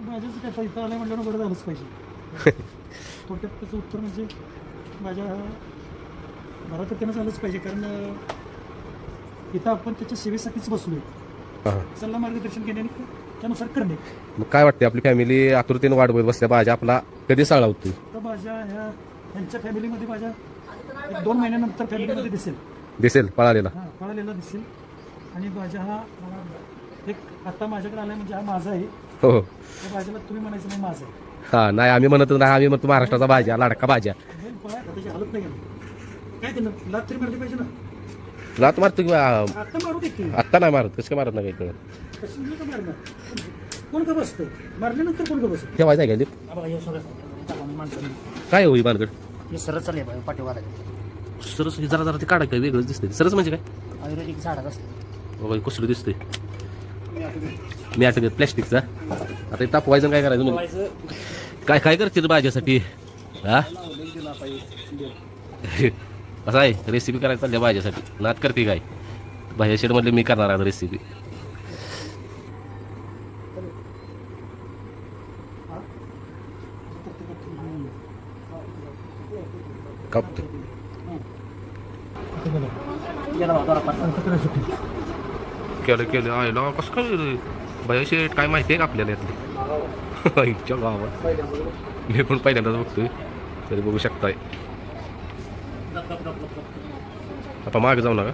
माझ्याच काय पैसा आला म्हटलं बरं झालंच पाहिजे. थोडक्यात त्याचं उत्तर म्हणजे माझ्या घरात त्यानं झालंच पाहिजे, कारण इथं आपण त्याच्या सेवेसाठीच बसलोय. सल्ला मार्गदर्शन केल्याने त्यानुसार करणे. मग काय वाटते आपली फॅमिली आतुरतेने वाट बघत बसल्या भाज्या आपला कधी साळा होतो? तर माझ्या ह्यांच्या फॅमिलीमध्ये माझ्या 1-2 महिन्यानंतर फॅमिलीमध्ये दिसेल पळालेला. हां, पळालेला दिसेल. आणि भाज्या हा एक आता माझ्याकडे आलाय म्हणजे हा माझा आहे. हो हो. त्या भाज्याला तुम्ही म्हणायचं नाही माझा आहे. हा नाही आम्ही म्हणत नाही, आम्ही म्हणतो महाराष्ट्राचा भाज्या, लाडका भाज्या. त्याची हालत नाही काय केलं, लात तरी मारली पाहिजे ना. लात मारतो किंवा आता मारू दे की, आत्ता नाही मारत. कसं काय मारत नाही काही कळत. कशी का मारणार, कोण का बसतं मारल्यानंतर कोण का बसतं ठेवायचं आहे का? बघा हे सगळं माणसाने काय होई बानगड हे सरस चालले पाठीवाला सरस जरा जरा ते काढा काय वेगळंच दिसतंय. सरस म्हणजे काय? आयुर्वेदिक झाडात असतं. बाबा कसलं दिसतंय. मी आता प्लॅस्टिकचा आता तापवायचं काय करायचं म्हणजे काय काय करते भाज्यासाठी? हा असं आहे रेसिपी करायला चालल्या भाज्यासाठी. नात करते काय भाज्या शेड मधले मी करणार आहे रेसिपी. कापतो केलं आयला कसं काय भाज्या शेड काय माहिती आहे का आपल्याला यातली? आईच्या गावात मी पण पहिल्यांदाच बघतोय, तरी बघू शकताय. आता मागे जाऊ नका,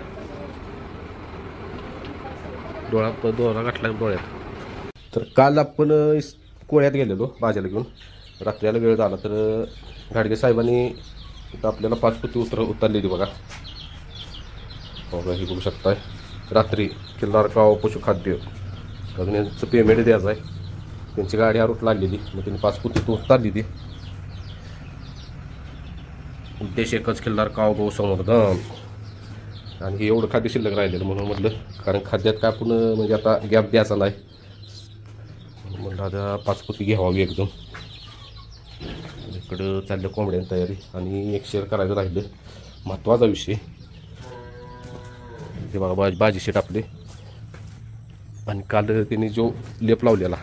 डोळा गाठला डोळ्यात. तर काल आपण कोळ्यात गेलेलो भाज्याला घेऊन. रात्रीला वेळ झाला तर घाडगे साहेबांनी आपल्याला 5 पुती उतरलेली बघा. बघा ही बघू शकताय. रात्री किल्लार गाव पशुखाद्य अजून यांचं पेमेंट द्यायचं आहे. त्यांची गाडी हा रूट लागलेली, मग त्यांनी 5 पुती उतरली. ती उद्देश एकच, किल्लार काव गो संवर्धन. आणि हे एवढं खाद्य शिल्लक राहिलेलं म्हणून म्हटलं, कारण खाद्यात काय आपण म्हणजे आता गॅप द्यायचा नाही म्हटलं आता 5 पुती घ्यावी एकदम. इकडं चाललं कोंबड्यांची तयारी. आणि एक शेअर करायचं राहिलं महत्त्वाचा विषय. ते बघा भाजी शेट आपले. आणि काल त्यांनी जो लेप लावलेला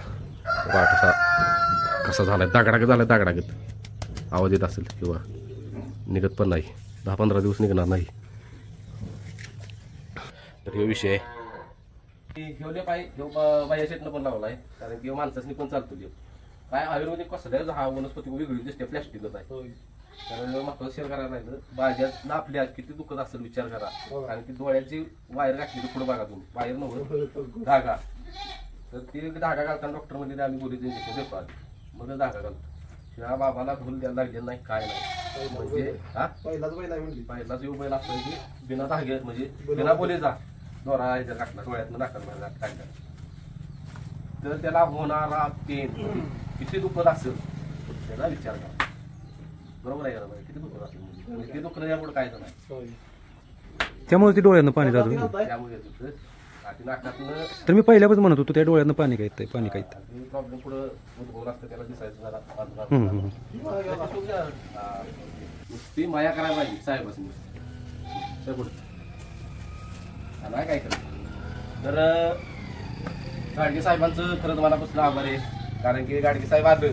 कसा झाला, दागडागत झाला. दागडागत आवाज येत असेल किंवा निघत पण नाही, 10-15 दिवस निघणार नाही. तर हे विषय घेऊ लेप आहे. बाया शेटनं पण लावला आहे, कारण की माणसाने पण चालतो लेप. काय आयुर्वेदिक कसं हा वनस्पती वेगळी दिसते, प्लॅस्टिकच आहे. तर महत्वाचं शेअर करायला राहिलं, भाज्यात आपल्या किती दुखत असेल विचार करा. कारण की डोळ्याची वायर घातली पुढे बघा तुम्ही, वायर नव्हतं धागा. तर ते धागा घालताना डॉक्टर मध्ये आम्ही गोळीचं इंजेक्शन देतो आधी, मग धागा घालतो. त्या बाबाला भूल द्यायला लागलेलं नाही, काय नाही. म्हणजे हा पहिलाच येऊ बैल असतो की बिना धागे म्हणजे बिना बोलीचा दोरा ह्याच्या घातला, डोळ्यातनं दाखल टाकला. तर त्याला होणारा पेन किती दुखत असेल त्याला विचार करा. बरोबर आहे का? किती दुखत असेल म्हणजे ते दुखणं यापुढे काय नाही. त्यामुळे ते डोळ्यानं पाणी जातं. त्यामुळे नाकातनं. तर मी पहिल्यापासून म्हणत होतो त्या डोळ्यानं पाणी काय येतंय, पाणी काय येतं. प्रॉब्लेम पुढे उद्भवला असतं, त्याला दिसायचं जरा. नुसती माया करायला पाहिजे साहेबांनी. नाही काय करत. तर गाडगे साहेबांचं खरंच मनापासून आभार आहे, कारण की गाडगे साहेब आलं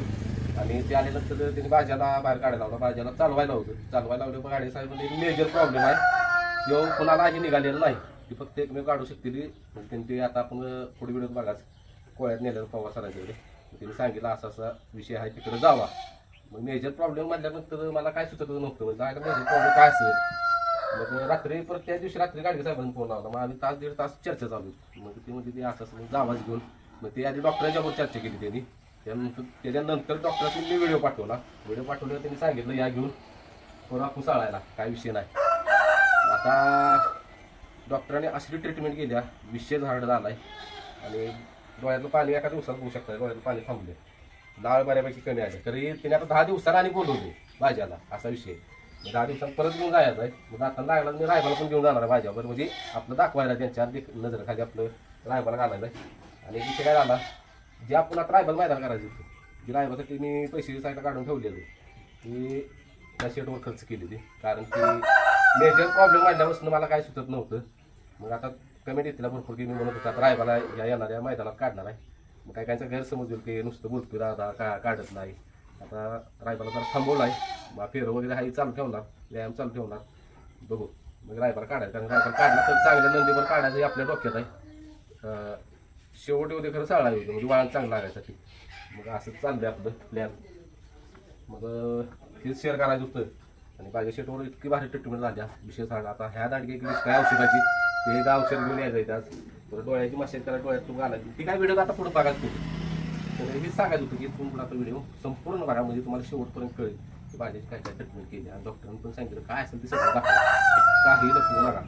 आणि ते आल्यानंतर त्यांनी भाज्याला बाहेर काढायला लावलं. भाज्याला चालवायला लावलं. पण गाडगे साहेबांनी एक मेजर प्रॉब्लेम आहे, किंवा कोणालाही निघालेलं नाही. ती फक्त एकमेव काढू शकते. त्यांनी आता आपण पुढे व्हिडिओ बघाच कोळ्यात नेलेलं प्रवास करायचे. त्यांनी सांगितलं असा असा विषय आहे, तिकडे जावा. मग मेजर प्रॉब्लेम म्हटल्यानंतर मला काय सुचत नव्हतं, म्हणजे मेजर प्रॉब्लेम काय असेल. मग रात्री परत त्या दिवशी रात्री गाडगे साहेबांनी फोन लावला. मग आम्ही 1-1.5 तास चर्चा चालू. मग ती म्हणजे ते असं जावाच घेऊन मग ते आधी डॉक्टरांच्यावर चर्चा केली त्यांनी. त्याच्यानंतर डॉक्टरांनी मी व्हिडिओ पाठवल्यावर त्यांनी सांगितलं या घेऊन थोडा कुसाळायला, काय विषय नाही. आता डॉक्टरांनी असली ट्रीटमेंट केल्या, विषय झाड झालाय. आणि डोळ्यातलं पाणी एका दिवसात होऊ शकतं. डोळ्यातलं पाणी थांबले, लाळ बऱ्यापैकी कमी आले. तरी त्याने आता 10 दिवसांनी आणि बोलवले भाज्याला, असा विषय. 10 दिवसांत परत घेऊन जायचं आहे. मग आता लागला मी रायबाला पण घेऊन जाणार आहे भाज्यावर, म्हणजे आपलं दाखवायला त्यांच्या नजर खाली आपलं रायबाला घालायचं आहे. आणि एक विषय काय झाला, जे आपण आता रायबाला मैदान करायचं होतं, की रायबासाठी मी पैसे साईडला काढून ठेवलेले, की त्या शेटवर खर्च केलेली. कारण की मेजर प्रॉब्लेम वाढल्यापासून मला काय सुचत नव्हतं. मग आता कमेंट तिला भरपूर की मी म्हणत होता आता रायबाला या येणाऱ्या मैदानात काढणार आहे. मग काही काहींचा गैरसमज होईल की नुसतं बोलतोय दादा काढत नाही. आता रायबाला जरा थांबवला आहे, मग फेरं वगैरे हाही चालू ठेवणार, व्यायाम चालू ठेवणार, बघू मग रायबाला काढायचं. कारण रायबाला काढला तर चांगल्या नंदीवर काढायचं हे आपल्या डोक्यात आहे. शेवट येऊ दे खरं साळा येऊ दे, म्हणजे वळण चांगलं लागायसाठी. मग असं चाललंय आपलं प्लॅन. मग हेच शेअर करायचं होतं. आणि माझ्या शेटवर इतकी भारी ट्रीटमेंट झाल्या विषय सांगा. आता ह्या दांडगी एक लिस्ट काय औषधाची ते एकदा औषध घेऊन यायचं आज. परत डोळ्याची मशाज करायला डोळ्यात तू घालायची ती काय व्हिडिओ आता पुढे बघायचं तुम्ही. तर हेच सांगायचं होतं की तुम्ही आता व्हिडिओ संपूर्ण बघा, म्हणजे तुम्हाला शेवटपर्यंत कळेल की माझ्याची काय काय ट्रीटमेंट केली. आणि डॉक्टरांनी पण सांगितलं काय असेल ते सगळं दाखवा, काही लपवू नका.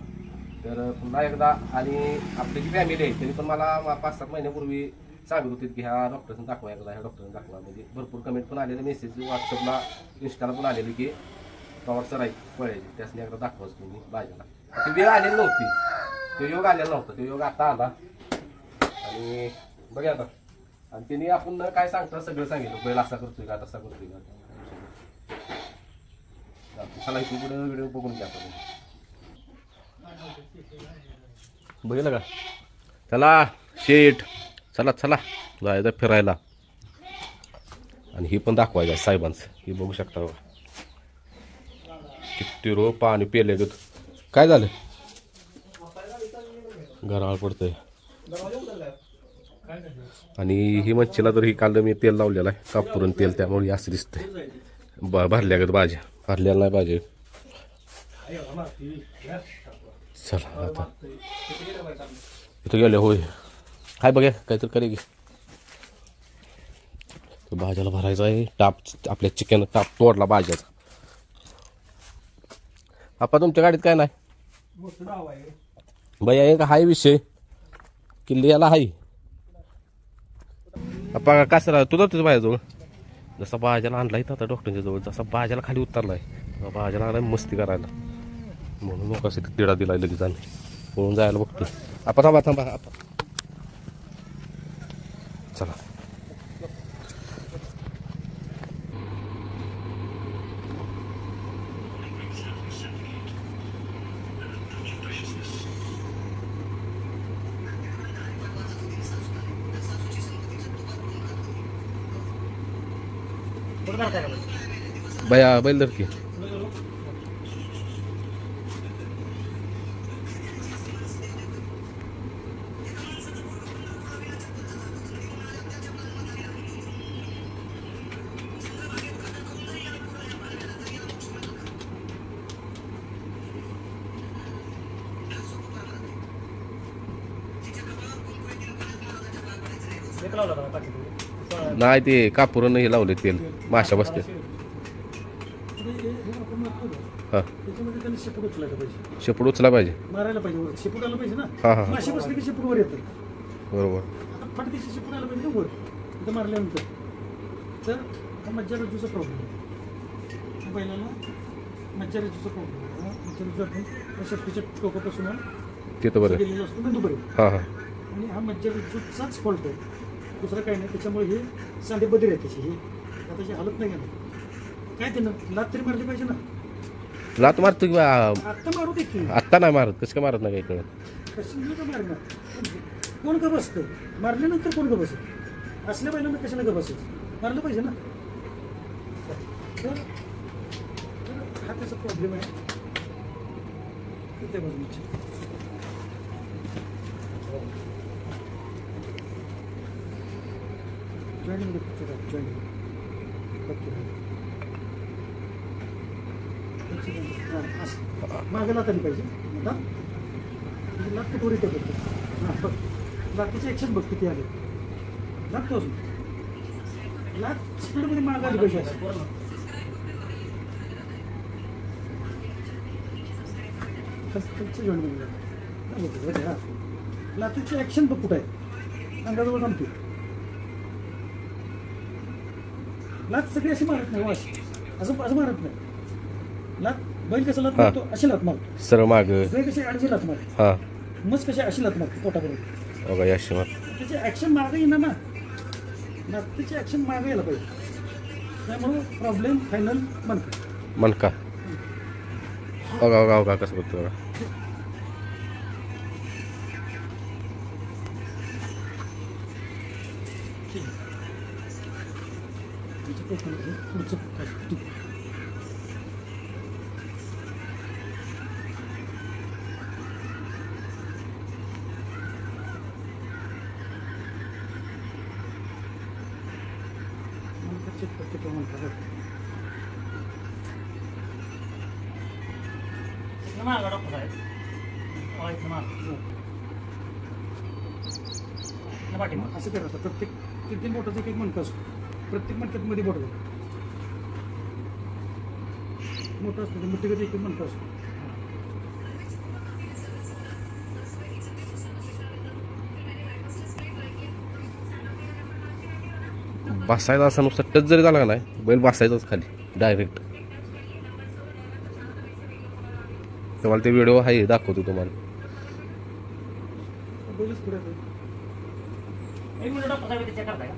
तर पुन्हा एकदा आणि आपली जी फॅमिली आहे त्यांनी पण मला 5-7 महिन्यापूर्वी सांगत होते की ह्या डॉक्टरने दाखवा, एकदा ह्या डॉक्टरने दाखवा. म्हणजे भरपूर कमेंट पण आलेले, मेसेज व्हॉट्सअपला इंस्टाला पण आलेले की पवार सर आहे पळायचे, त्यासनी एकदा दाखवाच तुम्ही बाजाला. ती वेळ आलेली नव्हती, तो योग आलेला नव्हता, तो योग आता आला. आणि बघा आता आणि त्यांनी आपण काय सांगता सगळं सांगितलं, बैल असा करतोय का तसा करतोय का. चला इथून पुढे व्हिडिओ बघून घ्या आपण. बघितलं का, चला शेट चला चला जायचं फिरायला. आणि ही पण दाखवायचं साहेबांचं, ही बघू शकता बघा किती रो पाणी पेले ग. काय झालं घरावर पडतंय. आणि ही मच्छीला तर ही काल मी तेल लावलेलं आहे कापुरण तेल, त्यामुळे असं दिसतंय भरल्यागत भाज्या. भरलेला नाही भाजी. चला आता इथं गेले होय काय बघा काहीतरी करे की भाज्याला भरायचं आहे. टाप आपल्या चिकन टाप तोडला भाज्याचा. आपा तुमच्या गाडीत काय नाही भैया, एक हाय विषय किल्ल्याला हाय. आपा कसं तुझं तुझं बाहेरजवळ जसा भाज्याला आणला इथं आता डॉक्टरच्या जवळ, जसा भाज्याला खाली उतरलाय भाज्याला आणलाय मस्ती करायला, म्हणून नका तिडा दिलाय लगेच आणि पळून जायला बघते. आपा थांबा थांबा आता चला. भैया बैल धर की. नाही ते कापुरण हे लावले तेल माशा बसते. हा त्याच्यामध्ये त्यांनी शेपूट उचलायला पाहिजे, शेपूट उचला पाहिजे, मारायला पाहिजे, वर शेपूट आला पाहिजे ना. हा हा माशी बसली की शेपूट वर येतं. बरोबर. आता फटकेशी शेपूट आला पाहिजे ना वर इथं मारल्यानंतर. तर हा मज्जारज्जूचा प्रॉब्लेम आहे बैलाला, मज्जारज्जूचा प्रॉब्लेम आहे. मज्जारज्जू आपण शेपटीच्या टोकापासून तिथं बरं गेलेला असतो मेंदूपर्यंत. हा हा आणि हा मज्जारज्जूचाच फॉल्ट आहे, दुसरं काही नाही. त्याच्यामुळे हे सांधे बदल आहे त्याची, हे त्याची हालत नाही घेणार. काय त्यानं लात तरी मारली पाहिजे ना. लात मारतो की आत्ता मारू दे की, आत्ता नाही मारत, कसं काय मारत नाही काही कळत. कशी का मारणार, कोण का बसतं मारल्यानंतर, कोण का बसत असल्या बैलांना कशाला का बसत, मारलं पाहिजे ना. तर हा त्याचा प्रॉब्लेम आहे त्या बाजूची. जॉईनिंग जॉईनिंग मागे लात आली पाहिजे. लात कुठवर येते बघ, लातीचे ॲक्शन बघ किती आले. लागतो अजून लात स्पीडमध्ये मागे आली पाहिजे. लातीचे ॲक्शन बघ कुठं आहे, अंगाजवळ थांबते. लात सगळी अशी मारत नाही, असं असं मारत नाही. लात बैल कसं लात मारतो, अशी लात मारतो सरळ माग. बैल कशी अडजी लात मारतो, हा मस्त कशी अशी लात मारतो पोटापर्यंत. बघा याशी मार. त्याचे ॲक्शन मागे येणार ना, लातीचे ॲक्शन मागे यायला पाहिजे. त्यामुळं प्रॉब्लेम फायनल म्हणतो मनका. बघा बघा बघा कसं बघतो बघा. त्याच्या टोकाला पुढचं ठीक. चेक करते तो म्हणतात असं करायचं. प्रत्येक 3 बोटाचा एक मणका असतो. प्रत्येक मणक्यात मध्ये बोट मोठा असतो. मुठीमध्ये एक मणका असतो. बसायचा असं नुसतं टच जरी झाला का नाही बैल बसायचाच खाली डायरेक्ट. तुम्हाला ते व्हिडिओ आहे दाखवतो तुम्हाला. बैलच पुढे आहे. एक मिनिट डॉक्टर चेक करताय का?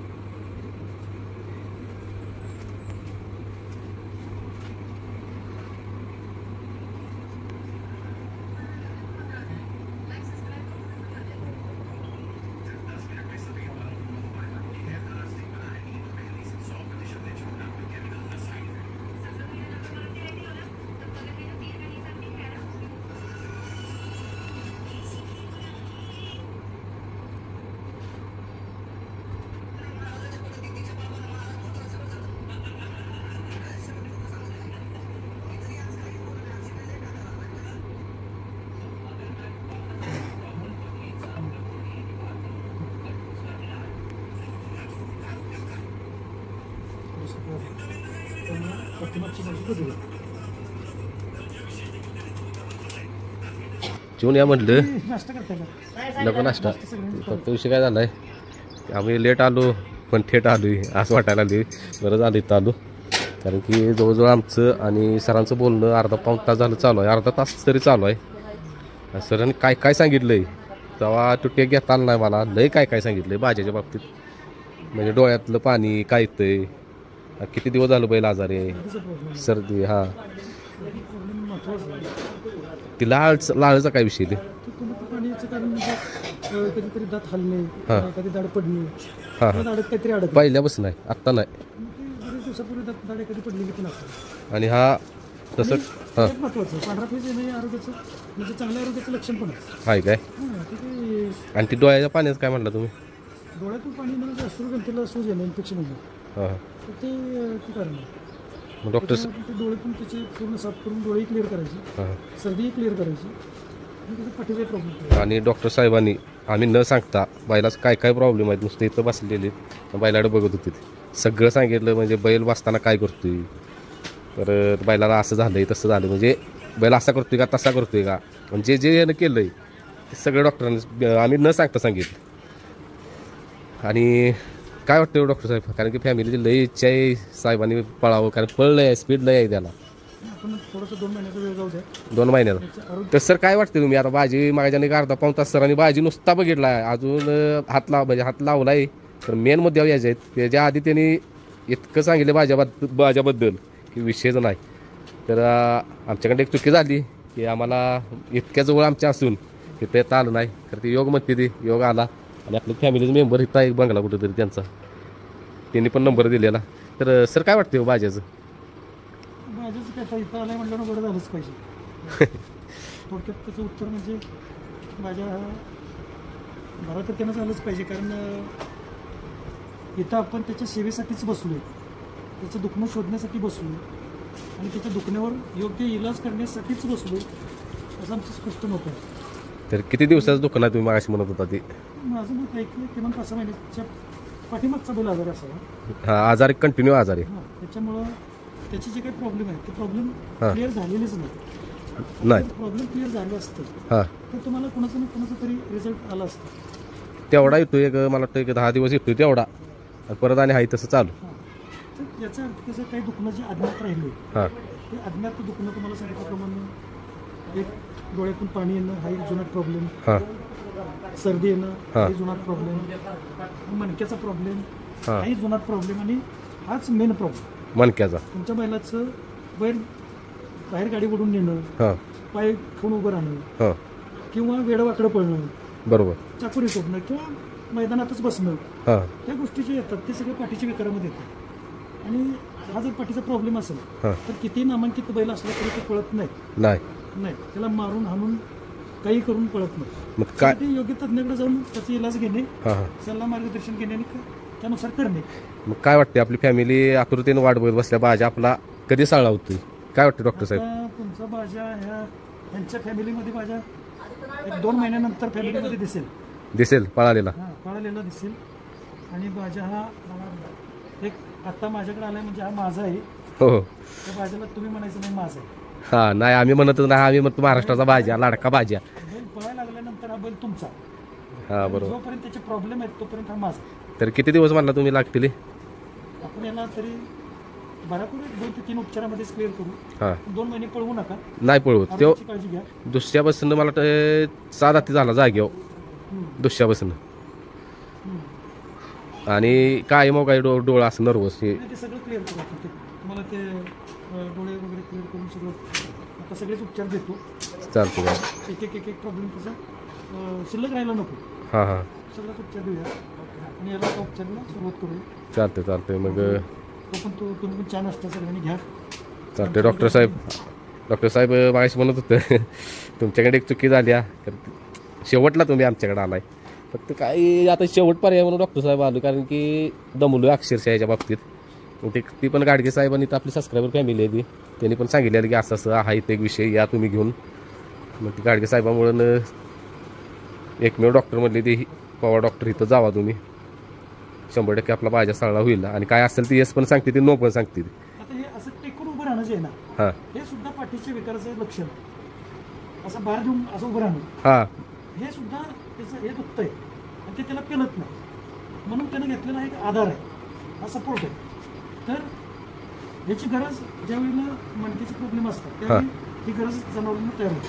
पाठीमागची बाजू बदलू. जेवून या म्हटलं नाश्ता करताय का? नको नाश्ता. फक्त विषय काय झालाय आम्ही लेट आलो पण थेट आलोय असं वाटायला लागले. बरं झालं इथं आलो कारण की जवळजवळ आमचं आणि सरांचं बोलणं अर्धा पाऊण तास झालं चालू आहे. अर्धा तास तरी चालू आहे. सरांनी काय काय सांगितलंय तेव्हा तो टेक घेता आला नाही मला. लय काय काय सांगितलंय भाज्याच्या बाबतीत. म्हणजे डोळ्यातलं पाणी काय येतंय, किती दिवस झालं बैल आजारी आहे, सर्दी. हां प्रॉब्लेम महत्वाचा आहे. ती लाळचा काय विषय ते. तुम्ही पाण्याचं कारण म्हणजे कधीतरी दात हलणे, हां. कधी दाड पडणे, हां किंवा दाढेत काहीतरी अडकलं. पहिल्यापासून नाही आत्ता नाही. बरेच दिवसापूर्वी दाढे कधी पडलेली पण असतात. आणि हा तसं हां एक महत्वाचं पांढरा फेज येणे आरोग्याचं म्हणजे चांगल्या आरोग्याचं लक्षण पण आहे. आहे काय. हां, ते काही आणि ती डोळ्याच्या पाण्याचं काय म्हटलं तुम्ही. डोळ्यातून पाणी म्हणजे अश्रुग्रंथीला सूज येणं इन्फेक्शन होणं हां तर ते कारण आहे. मग डॉक्टर त्याच्यामुळे ते डोळे पण त्याचे पूर्ण साफ करून डोळे क्लिअर करायचे, हां सर्दी क्लिअर करायची आणि त्याचे पाठीचे प्रॉब्लेम. आणि डॉक्टर साहेबांनी आम्ही न सांगता बैलाच काय काय प्रॉब्लेम आहेत नुसते इथं बसलेले बैलाकडे बघत होते सगळं सांगितलं. म्हणजे बैल बसताना काय करतोय, परत बैलाला असं झालंय तसं झालं, म्हणजे बैल असा करतोय का तसा करतोय का, म्हणजे जे यानं केलंय ते सगळं डॉक्टरांनी आम्ही न सांगता सांगितलं. आणि काय वाटतं डॉक्टर साहेब, कारण की फॅमिलीची लई इच्छा आहे साहेबांनी पळावं, कारण पळलं आहे स्पीड लय आहे त्याला. आपण थोडंसं 2 महिन्याचा वेळ जाऊ द्या. 2 महिन्यात त्याचं आरोग्य तर सर काय वाटतं तुम्ही. आता भाजी मागायच्याने अर्धा पाऊण तास सरांनी भाजी नुसता बघितला आहे, अजून हात लावला आहे. तर मेन मुद्द्यावर यायचे आहेत. त्याच्या आधी त्यांनी इतकं सांगितलं भाज्याबद्दल की विषयच नाही. तर आमच्याकडे एक चुकी झाली की आम्हाला इतक्या जवळ आमच्या असून तिथे येता आलं नाही. तर ते योग म्हणते ती योग आला आणि आपल्या फॅमिलीचा मेंबर इथं एक बंगला कुठेतरी त्यांचा, त्यांनी पण नंबर दिलेला. तर सर काय वाटतं भाज्याचं. माझ्याच काय आता इथं आलंय म्हटलं ना बरं झालंच पाहिजे. थोडक्यात त्याचं उत्तर म्हणजे माझ्या घरात त्यानं झालंच पाहिजे. कारण इथं आपण त्याच्या सेवेसाठीच बसलो, त्याचं दुखणं शोधण्यासाठी बसलो आणि त्याच्या दुखण्यावर योग्य इलाज करण्यासाठीच बसलो असं आमचं स्पष्ट मत आहे. तर किती दिवसाचं दुकान आहे तुम्ही मागाशी म्हणत होता ते. माझं मत आहे की किमान 5 महिन्याच्या पाठीमागचा बैल आजारी असावा. हा आजारी कंटिन्यू आजारी. हां, त्याच्यामुळं त्याचे जे काही प्रॉब्लेम आहेत ते प्रॉब्लेम हां. क्लिअर झालेलेच नाही. नाही प्रॉब्लेम क्लिअर झालं असतं हां तर तुम्हाला कोणाचं ना कोणाचं तरी रिझल्ट आला असतं. तेवढा येतो एक मला वाटतं एक 10 दिवस येतोय तेवढा, आणि परत आणि हाय तसं चालू. हां, तर याचा अर्थ कसं काही दुखणं जे अज्ञात राहिले हां ते अज्ञात दुखणं तुम्हाला सांगितल्याप्रमाणे एक डोळ्यातून पाणी येणं हा एक जुनाट प्रॉब्लेम, हां सर्दी येणं हां. हा एक जुनाट प्रॉब्लेम, मणक्याचा प्रॉब्लेम हां हाही जुनाट प्रॉब्लेम आणि हाच मेन प्रॉब्लेम. मणक्याचा. तुमच्या बैलाचं बैल बाहेर गाडी ओढून नेणं, हां पाय ठेवून उभं राहणं हां किंवा वेडवाकडं पळणं, बरोबर. चाकुरी तोडणं किंवा मैदानातच बसणं, हां त्या गोष्टी ज्या येतात ते सगळे पाठीच्या विकारामध्ये येतात. आणि हा जर पाठीचा प्रॉब्लेम असेल हां तर किती नामांकित बैल असला तरी ते पळत नाही. नाही त्याला मारून हाणून काही करून पळत नाही. मग काय ते योग्य तज्ञाकडे जाऊन त्याचा इलाज घेणे, हां हां सल्ला मार्गदर्शन घेणे आणि त्यानुसार करणे. मग काय वाटते आपली फॅमिली आतुरतेने वाट बघत बसल्या बाजा आपला कधी साळा होतोय काय वाटतं डॉक्टर साहेब? आता तुमचा बाजा ह्यांच्या फॅमिलीमध्ये बाजा 1-2 महिन्यानंतर फॅमिलीमध्ये दिसेल पळालेला? पळालेला दिसेल. आणि बाजा हा एक आता माझ्याकडे आलाय म्हणजे हा माझा आहे. हो हो त्या बाजाला तुम्ही म्हणायचं नाही माझा आहे. हा नाही आम्ही म्हणतच नाही, आम्ही म्हणतो महाराष्ट्राचा भाज्या लाडका भाज्या. बैल पळायला लागल्यानंतर हा बैल तुमचा. हा बरोबर. जोपर्यंत त्याचे प्रॉब्लेम आहेत तोपर्यंत हा माझा. तर किती दिवस म्हणला तुम्ही लागतील? आपण याला तरी भरपूर 2 ते 3 उपचारामध्येच क्लिअर करू. हा 2 महिने पळवू नका. नाही पळवत तो आरोग्याची काळजी घ्या. दुसऱ्यापासून मला वाटतं 6 दाती झाला जागेवर दुसऱ्यापासून. आणि काय मग काय डोळा असं नर्वस हे नाही, ते सगळं क्लिअर करू आपण. तुम्हाला ते डोळे वगैरे क्लिअर करून सगळं आता सगळेच उपचार देतो. चालतं काय? एक प्रॉब्लेम त्याचा शिल्लक राहायला नको. हां हां सगळंच उपचार देऊया आणि याला आता उपचाराला सुरुवात करूया. चालतंय मग तो पण तुम्ही पण छान असता सगळ्यांनी घ्या. चालतंय. डॉक्टर साहेब मागाशी म्हणत होतं तुमच्याकडे एक चुकी झाली तर शेवटला तुम्ही आमच्याकडे आलाय. फक्त काही आता शेवट पर्याय म्हणून डॉक्टर साहेब आलो कारण की दमलो अक्षरशः याच्या बाबतीत. ती पण गाडगे साहेबांनी तर आपली सबस्क्रायबर फॅमिली आहे ती त्यांनी पण सांगितलेलं की असं हा इथं एक विषय या तुम्ही घेऊन. मग ती गाडगे साहेबांमुळं एकमेव डॉक्टर म्हणले ती पवार डॉक्टर इथं जावा तुम्ही 100% आपला बाजा साळला होईल. आणि काय असेल ते येस पण सांगते ते नो पण सांगते. आता हे असं टेकून उभं राहणं जे आहे ना हां हे सुद्धा पाठीच्या विकाराचं लक्षण. असं बाहेर देऊन असं उभं राहणं हां हे सुद्धा त्याचं हे दुखतंय आणि ते त्याला पेलत नाही. म्हणून त्यानं घेतलेला एक आधार आहे, हा सपोर्ट आहे. तर याची गरज ज्यावेळेला मणक्याचे प्रॉब्लेम असतात त्यावेळी ही गरज जनावरांना तयार होते.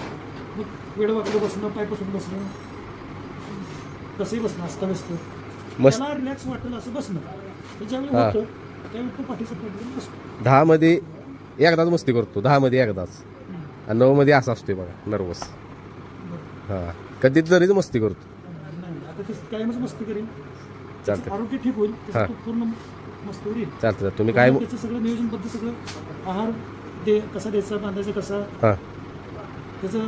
मग वेळवाकडे बसणं, पाय पसरून बसणं, कसंही बसणं अस्ताव्यस्त, मस्त. त्याला रिलॅक्स वाटेल असं बसणं ते ज्यावेळी होतं त्यावेळी तो पाठीचा प्रॉब्लेम असतो. 10 मध्ये एकदाच मस्ती करतो, 10 मध्ये एकदाच. आणि 9 मध्ये असा असतोय बघा नर्वस. हां कधी तरीच मस्ती करतो. नाही आता ते कायमच मस्ती करेल. चालतं आरोग्य ठीक होईल, त्याचं पूर्ण मस्तीवर येईल. चालतं. तुम्ही काय त्याचं सगळं नियोजनबद्ध सगळं आहार कसा द्यायचा, बांधायचा कसा, हां त्याचं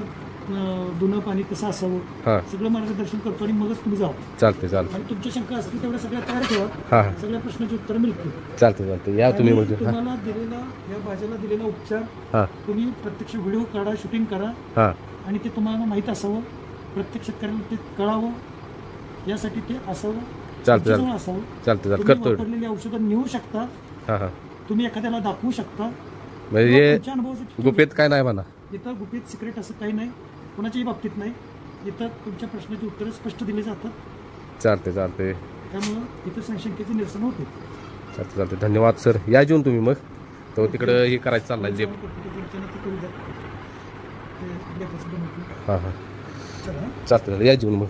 धुणं पाणी कसं असावं हां सगळं मार्गदर्शन करतो आणि मगच तुम्ही जावा. चालतं. आणि तुमच्या शंका असतील तेवढ्या सगळ्या तयार ठेवा. हां सगळ्या प्रश्नाची उत्तरं मिळतील. चालतं या तुम्ही आणि म्हणजे. हां तुम्हाला दिलेला या भाज्याला दिलेला उपचार हां तुम्ही प्रत्यक्ष व्हिडिओ काढा, शूटिंग करा हां आणि ते तुम्हाला माहीत असावं, प्रत्येक शेतकऱ्याला ते कळावं यासाठी ते असावं. चालतं असावं. चालतं तुम्ही करतो. वापरलेली औषधं नेऊ शकता, हां हां तुम्ही एखाद्याला दाखवू शकता. म्हणजे तुमच्या अनुभवाचं गुपित काय नाही म्हणा. इथं गुपित सिक्रेट असं काही नाही, कोणाच्याही बाबतीत नाही. इथं तुमच्या प्रश्नाची उत्तरं स्पष्ट दिली जातात. चालते त्यामुळं इथं संशंकेचे निरसन होते. चालते धन्यवाद सर. या जेवून तुम्ही मग तो तिकडं हे करायचं चाललंय जे. हां हां चालतं या जेवून मग.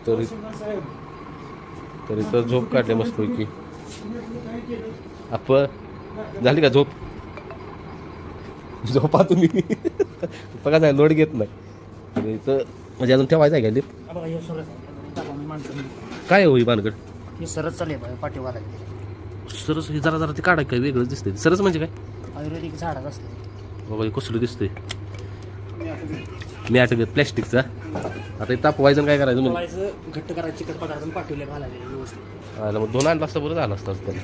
तरी तर झोप काढले मस्तपैकी. आप झाली का झोप? झोपा तुम्ही बघा जाय लोड घेत नाही. तरी तर म्हणजे अजून ठेवायचं आहे का लिप? काय होई भानगड? हे सरच चालेल पाठीवाला सरस हे जरा ते काढा काय वेगळंच दिसतंय. सरस म्हणजे काय? आयुर्वेदिक झाडाच असते बाबा हे कसलं दिसतंय? मी आठवत प्लॅस्टिकचा. आता हे तापवायचं काय करायचं म्हणजे घट्ट करायचं चिकट पदार्थ पाठवले घालायला व्यवस्थित. आलं मग 2 आणला असता बरं झालं असतं त्याला.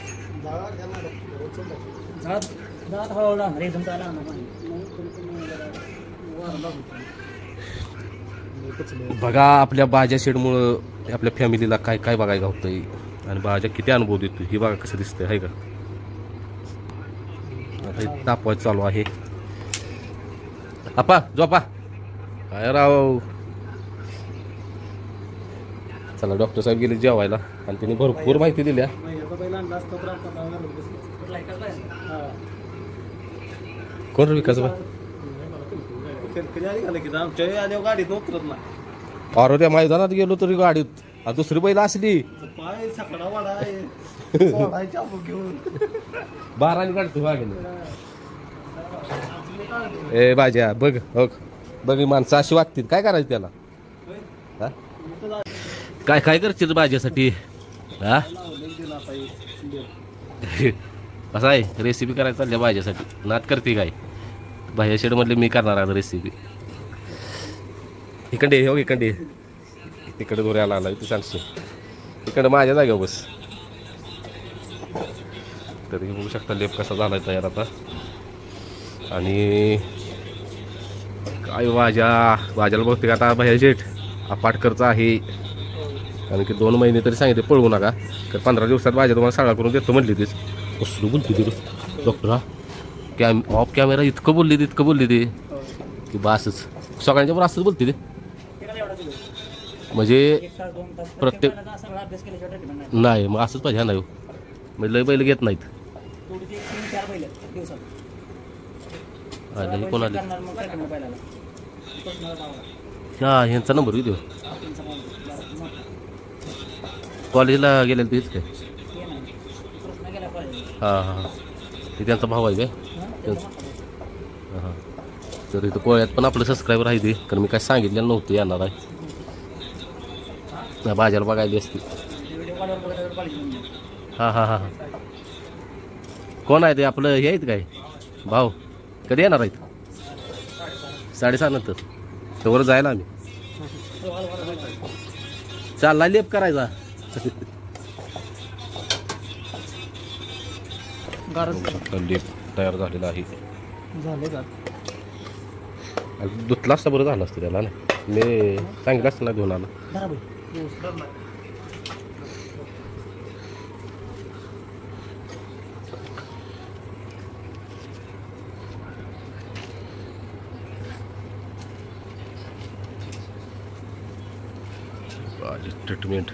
दात हळूहळू आणणार एकदम त्याला बघा आपल्या बाजा शेडमुळं आपल्या फॅमिलीला काय काय बघायला होतंय आणि बाजा किती अनुभव देतो हे बघा कसं दिसतंय आहे का. आता हे तापवायचं चालू आहे. आपा झोपा काय राव. चला डॉक्टर साहेब गेले जेवायला आणि त्यांनी भरपूर माहिती दिल्या. कोण विकास भाई? गाडीत उतरत नाही. अरे त्या मैदानात गेलो तरी गाडीत दुसरी बैल असली पाय साकडा वाडा बाराने काढतो मागे. ए बाजा बघ बघ माणसं अशी वागतील काय करायचं त्याला. काय काय करते बाजासाठी हा असं आहे रेसिपी करायला चालल्या भाज्यासाठी नात करते काय भाज्या शेड म्हटले मी करणार आता रेसिपी इकडे हो इकडे तिकडे गोऱ्याला आला तू सांगशील इकडे माझ्या जागेवर बस तरी बघू शकता लेप कसा झाला तयार आता आणि काय भाज्याला बहुतेक आता भाज्या शेट अपाट खर्च आहे कारण की 2 महिने तरी सांगितले पळवू नका तर 15 दिवसात भाज्या तुम्हाला सगळा करून देतो म्हटली तीच कसलं बोलते ते डॉक्टर हा ऑफ कॅमेरा इतकं बोलली ते की बासच सगळ्यांच्या बरोबर असंच बोलते ते म्हणजे प्रत्येक नाही मग असंच पाहिजे नाही म्हणजे लय बैल घेत नाहीत आले कोण आले हा ह्यांचा नंबर देऊ कॉलेजला गेलेलं तेच काय हां हां ते त्यांचा भाव आहे काय हां तर इथं कोळ्यात पण आपलं सबस्क्रायबर आहे ते कारण मी काय सांगितलेलं नव्हतं येणार आहे भाज्याला बघायली असती हां हां हां कोण आहे ते आपलं हे आहेत काय भाऊ कधी येणार आहेत 6:30 नंतर तेवढं जायला आम्ही चालला लेप करायचा लेप तयार झालेला आहे झाले का धुतला असता बरं झालं असतं त्याला ना मी सांगितलं असतं ना घेऊन आलं ट्रीटमेंट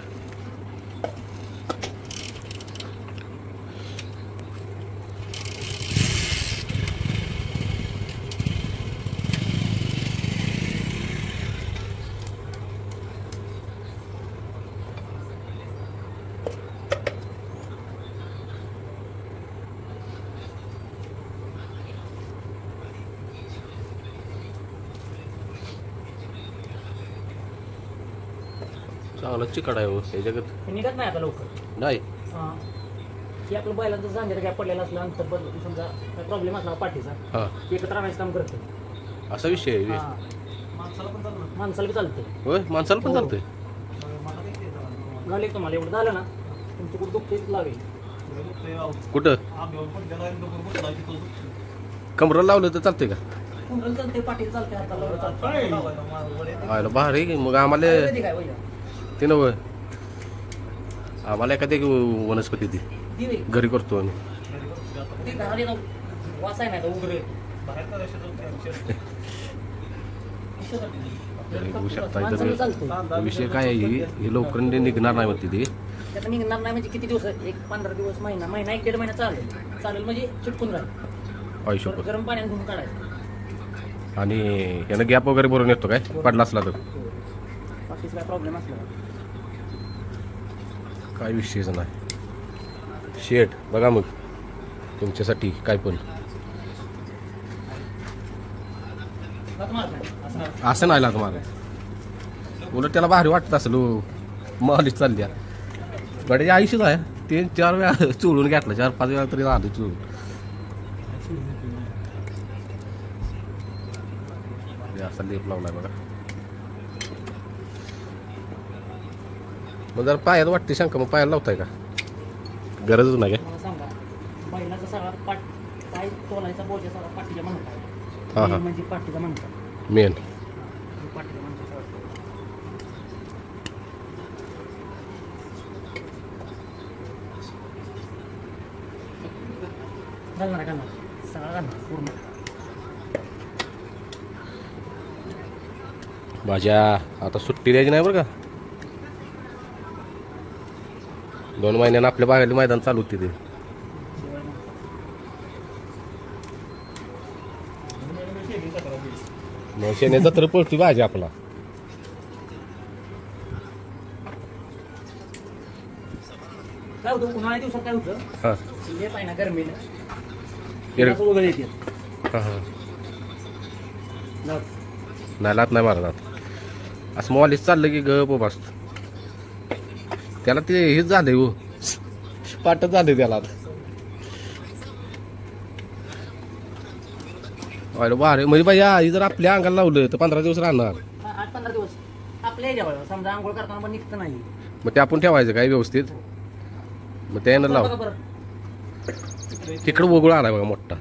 चांगला चिकट आहे हो हे जगत निघत नाही आता लवकर नाही की आपलं बैलांचं जांघेला काय पडलेलं असलं अंतर बदल समजा काय प्रॉब्लेम असला पाठीचा हां एकत्र आणायचं काम करतं असा विषय आहे माणसाला बी चालते होय माणसाला पण चालतंय झाले तुम्हाला एवढं झालं ना तुमचं कुठं दुखतेच लावेल कुठं कमरला लावलं तर चालतंय का कुंडल चालते पाठीला चालते हाताला चालते आयला भारी की मग आम्हाला काय भैया ते नव आम्हाला एखादी वनस्पती ती दिवे घरी करतो आम्ही ते घराला येतो वास आहे नाही तर उघडे बघू शकता तर विषय काय आहे हे लवकर निघणार नाही म्हणते ते त्यात निघणार नाही म्हणजे किती दिवस 15 दिवस महिना 1-1.5 महिना चालेल म्हणजे चिटकून राहील आयुष्यभर गरम पाण्यात धुवून काढायचं आणि यानं गॅप वगैरे भरून येतो काय पडला असला तर बाकीच काय प्रॉब्लेम असला काय विषयच नाही शेट बघा मग तुमच्यासाठी काय पण असं नाही लागत मला उलट त्याला भारी वाटत असेल मालिश चालल्या गाडीची आयुष्यच आहे 3-4 वेळा चोळून घेतला 4-5 वेळा तरी झालं चोळून असा लेप लावलाय बघा मग जर पायात वाटते शंका मग पायाला लावताय का गरजच नाही काय मला सांगा बैलाचा सगळा पाय तोलायचा बोजा सगळा पाठीच्या हां, म्हणतात हां. म्हणजे पाठीचा म्हणतात मेन पाठीचा म्हणतात घालणार सगळा घालणार पूर्ण भाज्या आता सुट्टी द्यायची नाही बरं का 2 महिन्यानं आपल्या बाहेरले मैदान चालू होते ते मग शेण्याचा तर पळती भाजी आपला काय होतं उन्हाळ्या दिवसात काय होतं हां लेप आहे ना गरमीला गिर- असं वगैरे येते हां हां नाही लात नाही मारणार असं मॉलिश चाललं की गप असत त्याला ते हेच झालंय हो, पाठच झाले त्याला आता. वारे म्हणजे बाई आई जर आपल्या अंगाला लावलं तर 15 दिवस राहणार. 8-15 दिवस आपल्या याच्यावर समजा आंघोळ करताना पण निघतं नाही. मग ते आपण ठेवायचं काय व्यवस्थित, मग त्यानं लाव. बघा बरं. तिकडं वगळ आलाय बघा मोठा.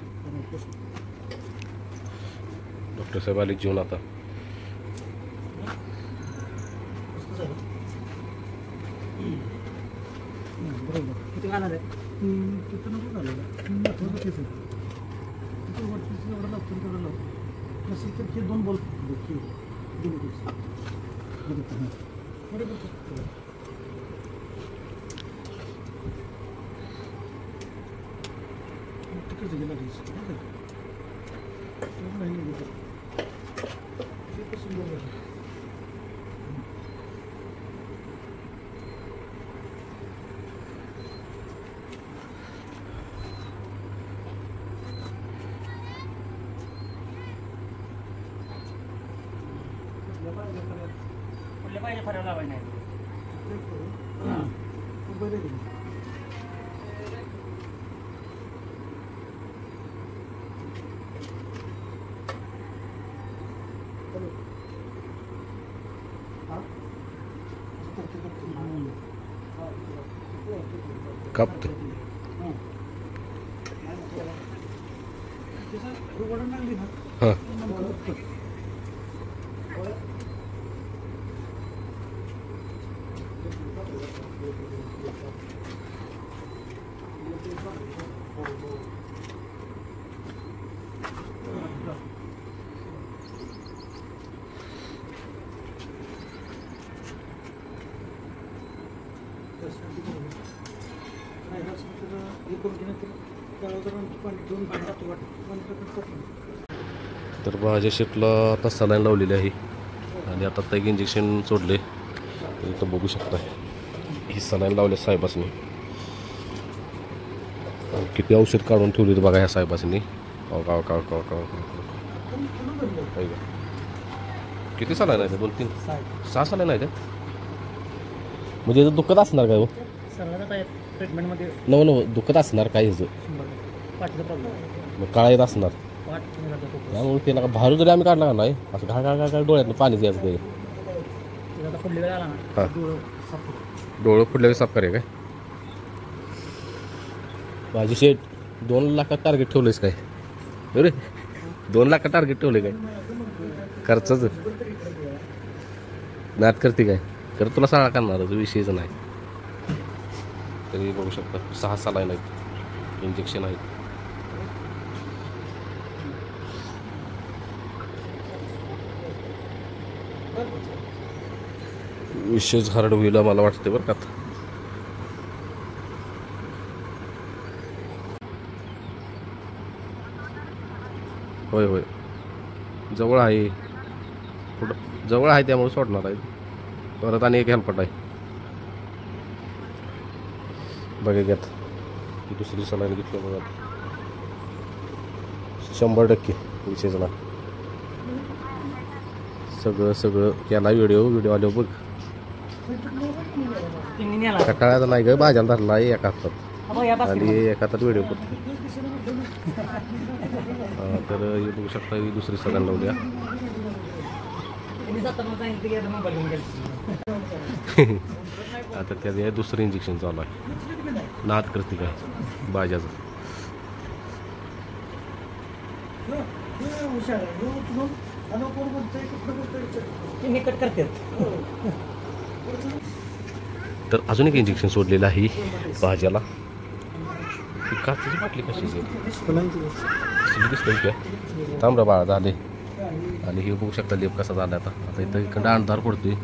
डॉक्टर साहेब आले जेवण आता. किती घालणार आहे? तिथं नको घालायला. महत्त्वाचं तेच आहे. तिथं वरतीचं जेवढं लागतं तेवढं लावतो. नसेल तर हे 2 बल्ब तिकडचं गेला सुंदर. कुठल्या पाहिजे फराव लावायला नाही. कापतो. हां तर माझ्या शेटला आता सलाईन लावलेली आहे आणि आता एक इंजेक्शन सोडले. इथं बघू शकता ही सलाईन लावल्या साहेबासनी. किती औषध काढून ठेवली बघा ह्या साहेबासनी. किती सलाईन आहे? 2-3 6 सलाईन आहे. म्हणजे याचं दुखत असणार काय हो? सगळ्याला काय ट्रीटमेंटमध्ये नव दुखत असणार काय ह्याचं? पाठीचा प्रॉब्लेम. मग काळा येत असणार पाठ त्यामुळे त्याला बाहेर जरी आम्ही काढला का नाही असं घाळ डोळ्यातनं पाणी यायचं ते. आता पुढल्या वेळा आला ना हां डोळं साफ होतं. डोळं फुटल्यावर साफ करे काय? माझी शेट 2 लाखात टार्गेट ठेवलंयस काय? अरे 2 लाखात टार्गेट ठेवलं काय? खर्चाच नात करते काय? तर तुला साळा करणार विषयच नाही. तरी बघू शकता 6 सलाईन आहेत, इंजेक्शन आहेत. विशेष हार्ड होईल मला वाटते बरं का. होय होय जवळ आहे, पुढं जवळ आहे त्यामुळे सोडणार आहे. परत आणि एक हेल्पट आहे बघा घ्यात. ही दुसरी सलाईन घेतली बघा 100% विशेष ना. सगळं केला व्हिडिओ आलो बघ. कटाळ्याचा नाही ग, भाज्याला धरला आहे एका हातात आणि एका हातात व्हिडिओ करतो. तर हे बघू शकता ही दुसरी सलाईन लावल्या. आता त्याचं दुसरं इंजेक्शन चालू आहे. नाद करते काय भाज्याचं. तर अजून एक इंजेक्शन सोडलेलं आहे भाज्याला. काचेची बाटली कशी दिसतंय काय? तांबरा बाळा झाले. आणि हे बघू शकता लेप कसा झाला आता. आता इथं इकडं अंधार पडतोय,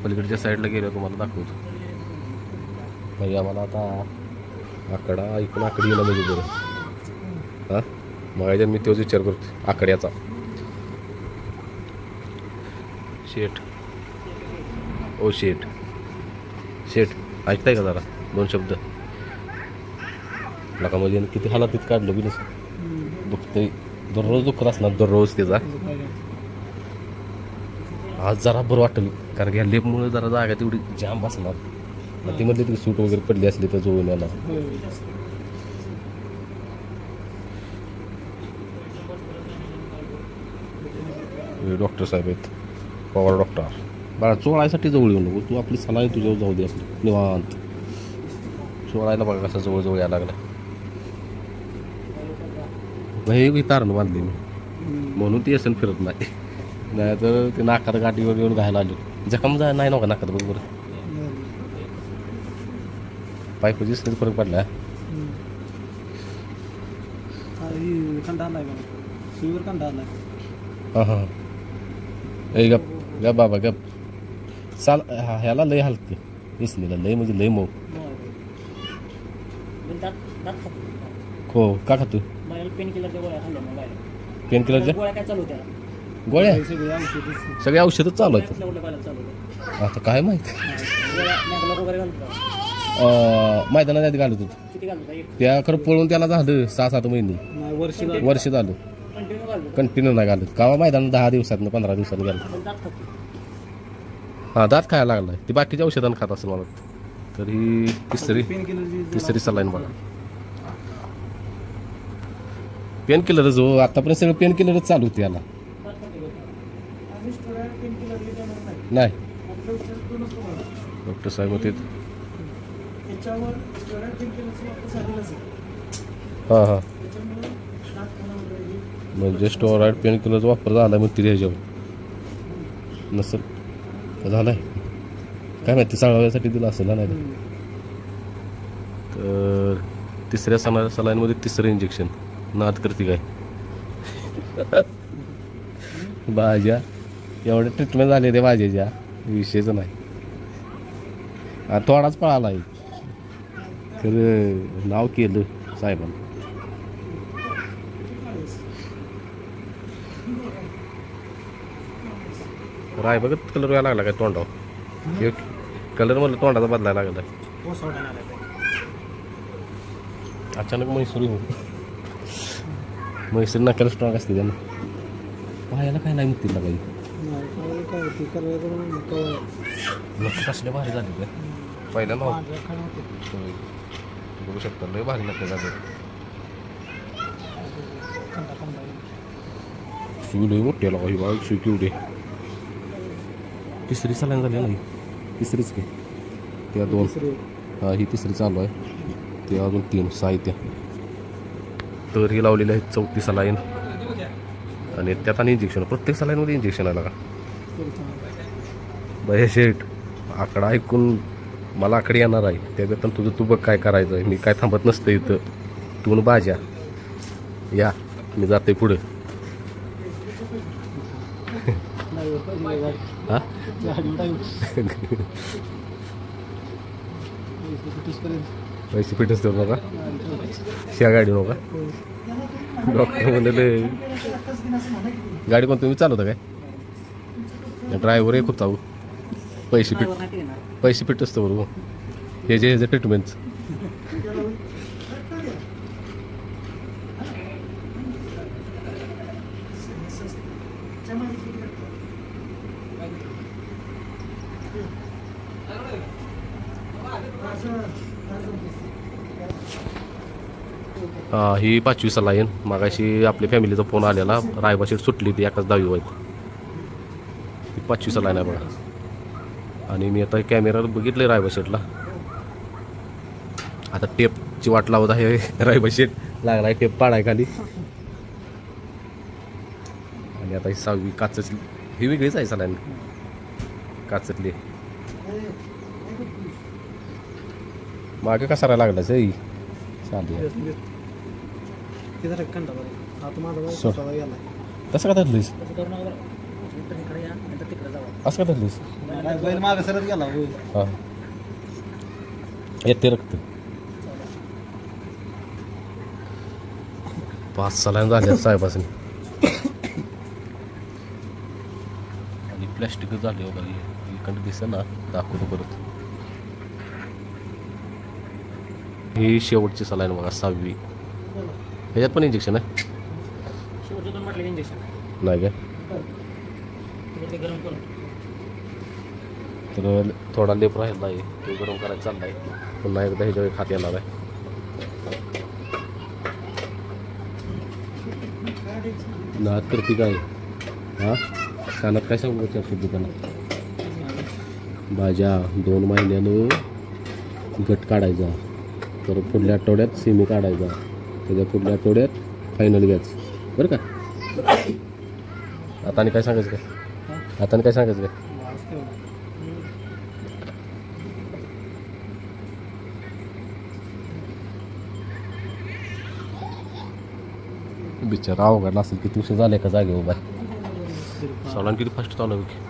पलीकडच्या साईडला गेलो तुम्हाला दाखवतो. म्हणजे आम्हाला आता आकडा ऐकून आकडी येणं म्हणजे बरं. हां मग मी तोच विचार करतो आकड्याचा. शेट ओ शेट ऐकताय का जरा 2 शब्द? नका म्हणजे किती हालातीत काढलं बी नसं दुखतंय. दररोज दुखत असणार दररोज त्याचा. आज जरा बरं वाटेल कारण की ह्या लेपमुळे जरा जागा तेवढी जाम बसणार. ती म्हणली ती सूट वगैरे पडली असली तर जोडून याला. डॉक्टर साहेब आहेत, पवार डॉक्टर. बाळा चोळायसाठी जवळ येऊ नको तू, आपली सलाह तुझ्यावर जाऊ दे असली निवांत. चोळायला बघा कसा जवळ यायला लागला. हे तारण बांधली मी म्हणून ती असेल फिरत नाही, नाही तर ते नाकात गाठीवर येऊन घायला आले. जखम जा नाही नव्हता नाकात बरोबर. पायप दिसले फरक पडला. हां हां ए गप गप बाबा गप. चाल ह्याला लय हलकं इसलेला लय म्हणजे लय मऊ. हो का खातो पेन किलरच्या गोळ्या खाल्ल्या मग पेन किलरच्या गोळ्या काय चालू होत्या गोळ्या सगळे औषधच चालू आहेत. चालू होत्या आता काय माहिती वगैरे घालतो मैदानात आधी घालत होतो किती घालतो त्या खरं पळून त्याला झालं 6-7 महिने वर्ष झालं कंटिन्यू घालतो कंटिन्यू नाही घालत. कावा मैदानात 10 दिवसातनं 15 दिवसांनी घालत. हां दात खायला लागलाय ती बाकीच्या औषधांना खात असेल मला. तर ही तिसरी सलाईन बघा. पेन किलर जो आतापर्यंत सगळं पेन किलरच चालू होते याला. नाही डॉक्टर साहेब होते. हां हां म्हणजे स्टोराईड पेन किलरचा वापर झाला मग तिथे ह्याच्यावर नसेल झालाय काय माहिती चाळवायसाठी दिला असेल नाही. तर तिसऱ्या सलाईनमध्ये तिसरं इंजेक्शन नाद करते काय भाज्या एवढ्या ट्रीटमेंट झाले ते भाज्याच्या विषयच नाही. थोडाच पळाला आहे तर नाव केलं साहेबांनी. राय बघत कलर यायला लागला काय तोंडावर. कलर मला तोंडाचा बदलायला लागला अचानक. म्हैसूर नाक्याला स्ट्रॉंग असते त्यांना पाहायला काय नाही मुक्ती लागायची. नक्की कसले भारी झाले ते पहिल्यांदा बघू शकता लय भारी नक्की झाले. सुई लय मोठी आला काही बाळा सुई केवढे. तिसरी सलाईन झाली नाही तिसरीच की त्या 2 हा ही तिसरी चालू आहे ते अजून 3 साहित्य. तर ही लावलेली आहे 4थी सलाईन आणि त्यात आणि इंजेक्शन प्रत्येक सलाईनमध्ये इंजेक्शन आला का बाय शेट. आकडा ऐकून मला आकडे येणार आहे त्याबद्दल तुझं तू बघ काय करायचं आहे. मी काय थांबत नसतं इथं तू भाज्या या मी जाते पुढे. हां पैसे फिटच देऊ नका ह्या गाडी नका. डॉक्टर म्हणाले गाडी कोण तुम्ही चालवता काय ड्रायव्हर आहे खूप चालू पैसे फिट असतं बरोबर हे जे ट्रीटमेंट. ही 5वी सलाईन. मागाशी आपल्या फॅमिलीचा फोन आलेला रायबाशीट सुटली ती एकाच 10वी वय. ही 5वी सलाईन आहे बघा. आणि मी आता कॅमेरा बघितलं रायबाशीटला. आता टेपची वाट लावत आहे रायबाशीट लागलाय टेप पाडाय खाली. आणि आता ही 6वी काचची ही वेगळीच आहे सलाईन काचतली. मागे कसा लागला सही चालू तसं का धरलीस असं का धरलीस मागे सरत गेला हां येते रक्त. 5 सलाईन झाल्या साहेबासनी आणि प्लॅस्टिकच झाले हो काही इकडे दिसत ना दाखवतो परत. ही शेवटची सलाईन बघा 6वी. ह्याच्यात पण इंजेक्शन आहे नाही काय तर थोडा लेप राहिला आहे तो गरम करायचा चालला आहे. पुन्हा एकदा ह्याच्यावर खात येणार आहे. नाद करते काय हां कानात काय सांगू चार शब्द कानात. भाज्या 2 महिन्यानं गट काढायचा, तर पुढल्या आठवड्यात सेमी काढायचा, त्याच्या पुढल्या आठवड्यात फायनल घ्यायचं बरं का. आता आणि काय सांगायचं काय, आता आणि काय सांगायचं काय. बिचारा अवघड असेल किती उशीर झाले का जागे उभा. चालून किती फास्ट चालू आहे.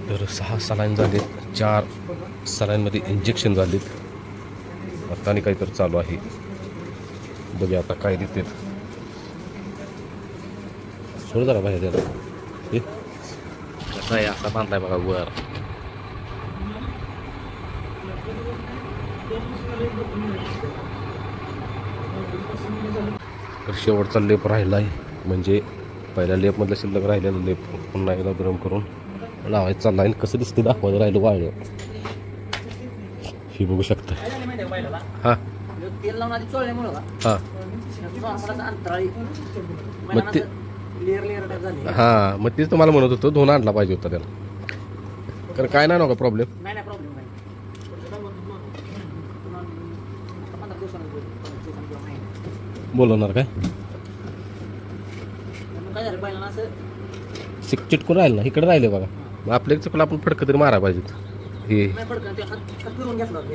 तर 6 सलाईन झालेत, 4 सलाईनमध्ये इंजेक्शन झालेत. आता आणि काहीतरी चालू आहे, बघूया आता काय देते. सोड जरा बाहेर द्यायला हे कसा आहे, असा बांधलाय बघा वर. तर शेवटचा लेप राहिला आहे, म्हणजे पहिल्या लेपमधलं शिल्लक राहिलेलं लेप पुन्हा एकदा गरम करून लावायचं चालला आहे. कसं दिसते दाखवायचं राहिलं वाळलं ही बघू शकता. हां तेल लावून आधी चोळल्यामुळं हां अंतराळी मग ते लेअर टाईप झाली. हां मग तेच तुम्हाला म्हणत होतो, धुवून आणला पाहिजे होता त्याला. कारण काय नाही नका प्रॉब्लेम. नाही प्रॉब्लेम नाही. 15 दिवसांनी बोलवणार काय काय झालं बैलांना असं चिटकून राहिलं ना, इकडे राहिले बघा. मग आपल्या चुकलं आपण फडकं तरी मारा पाहिजेत. हे नाही पडकन ते हात फिरून घेतला होता.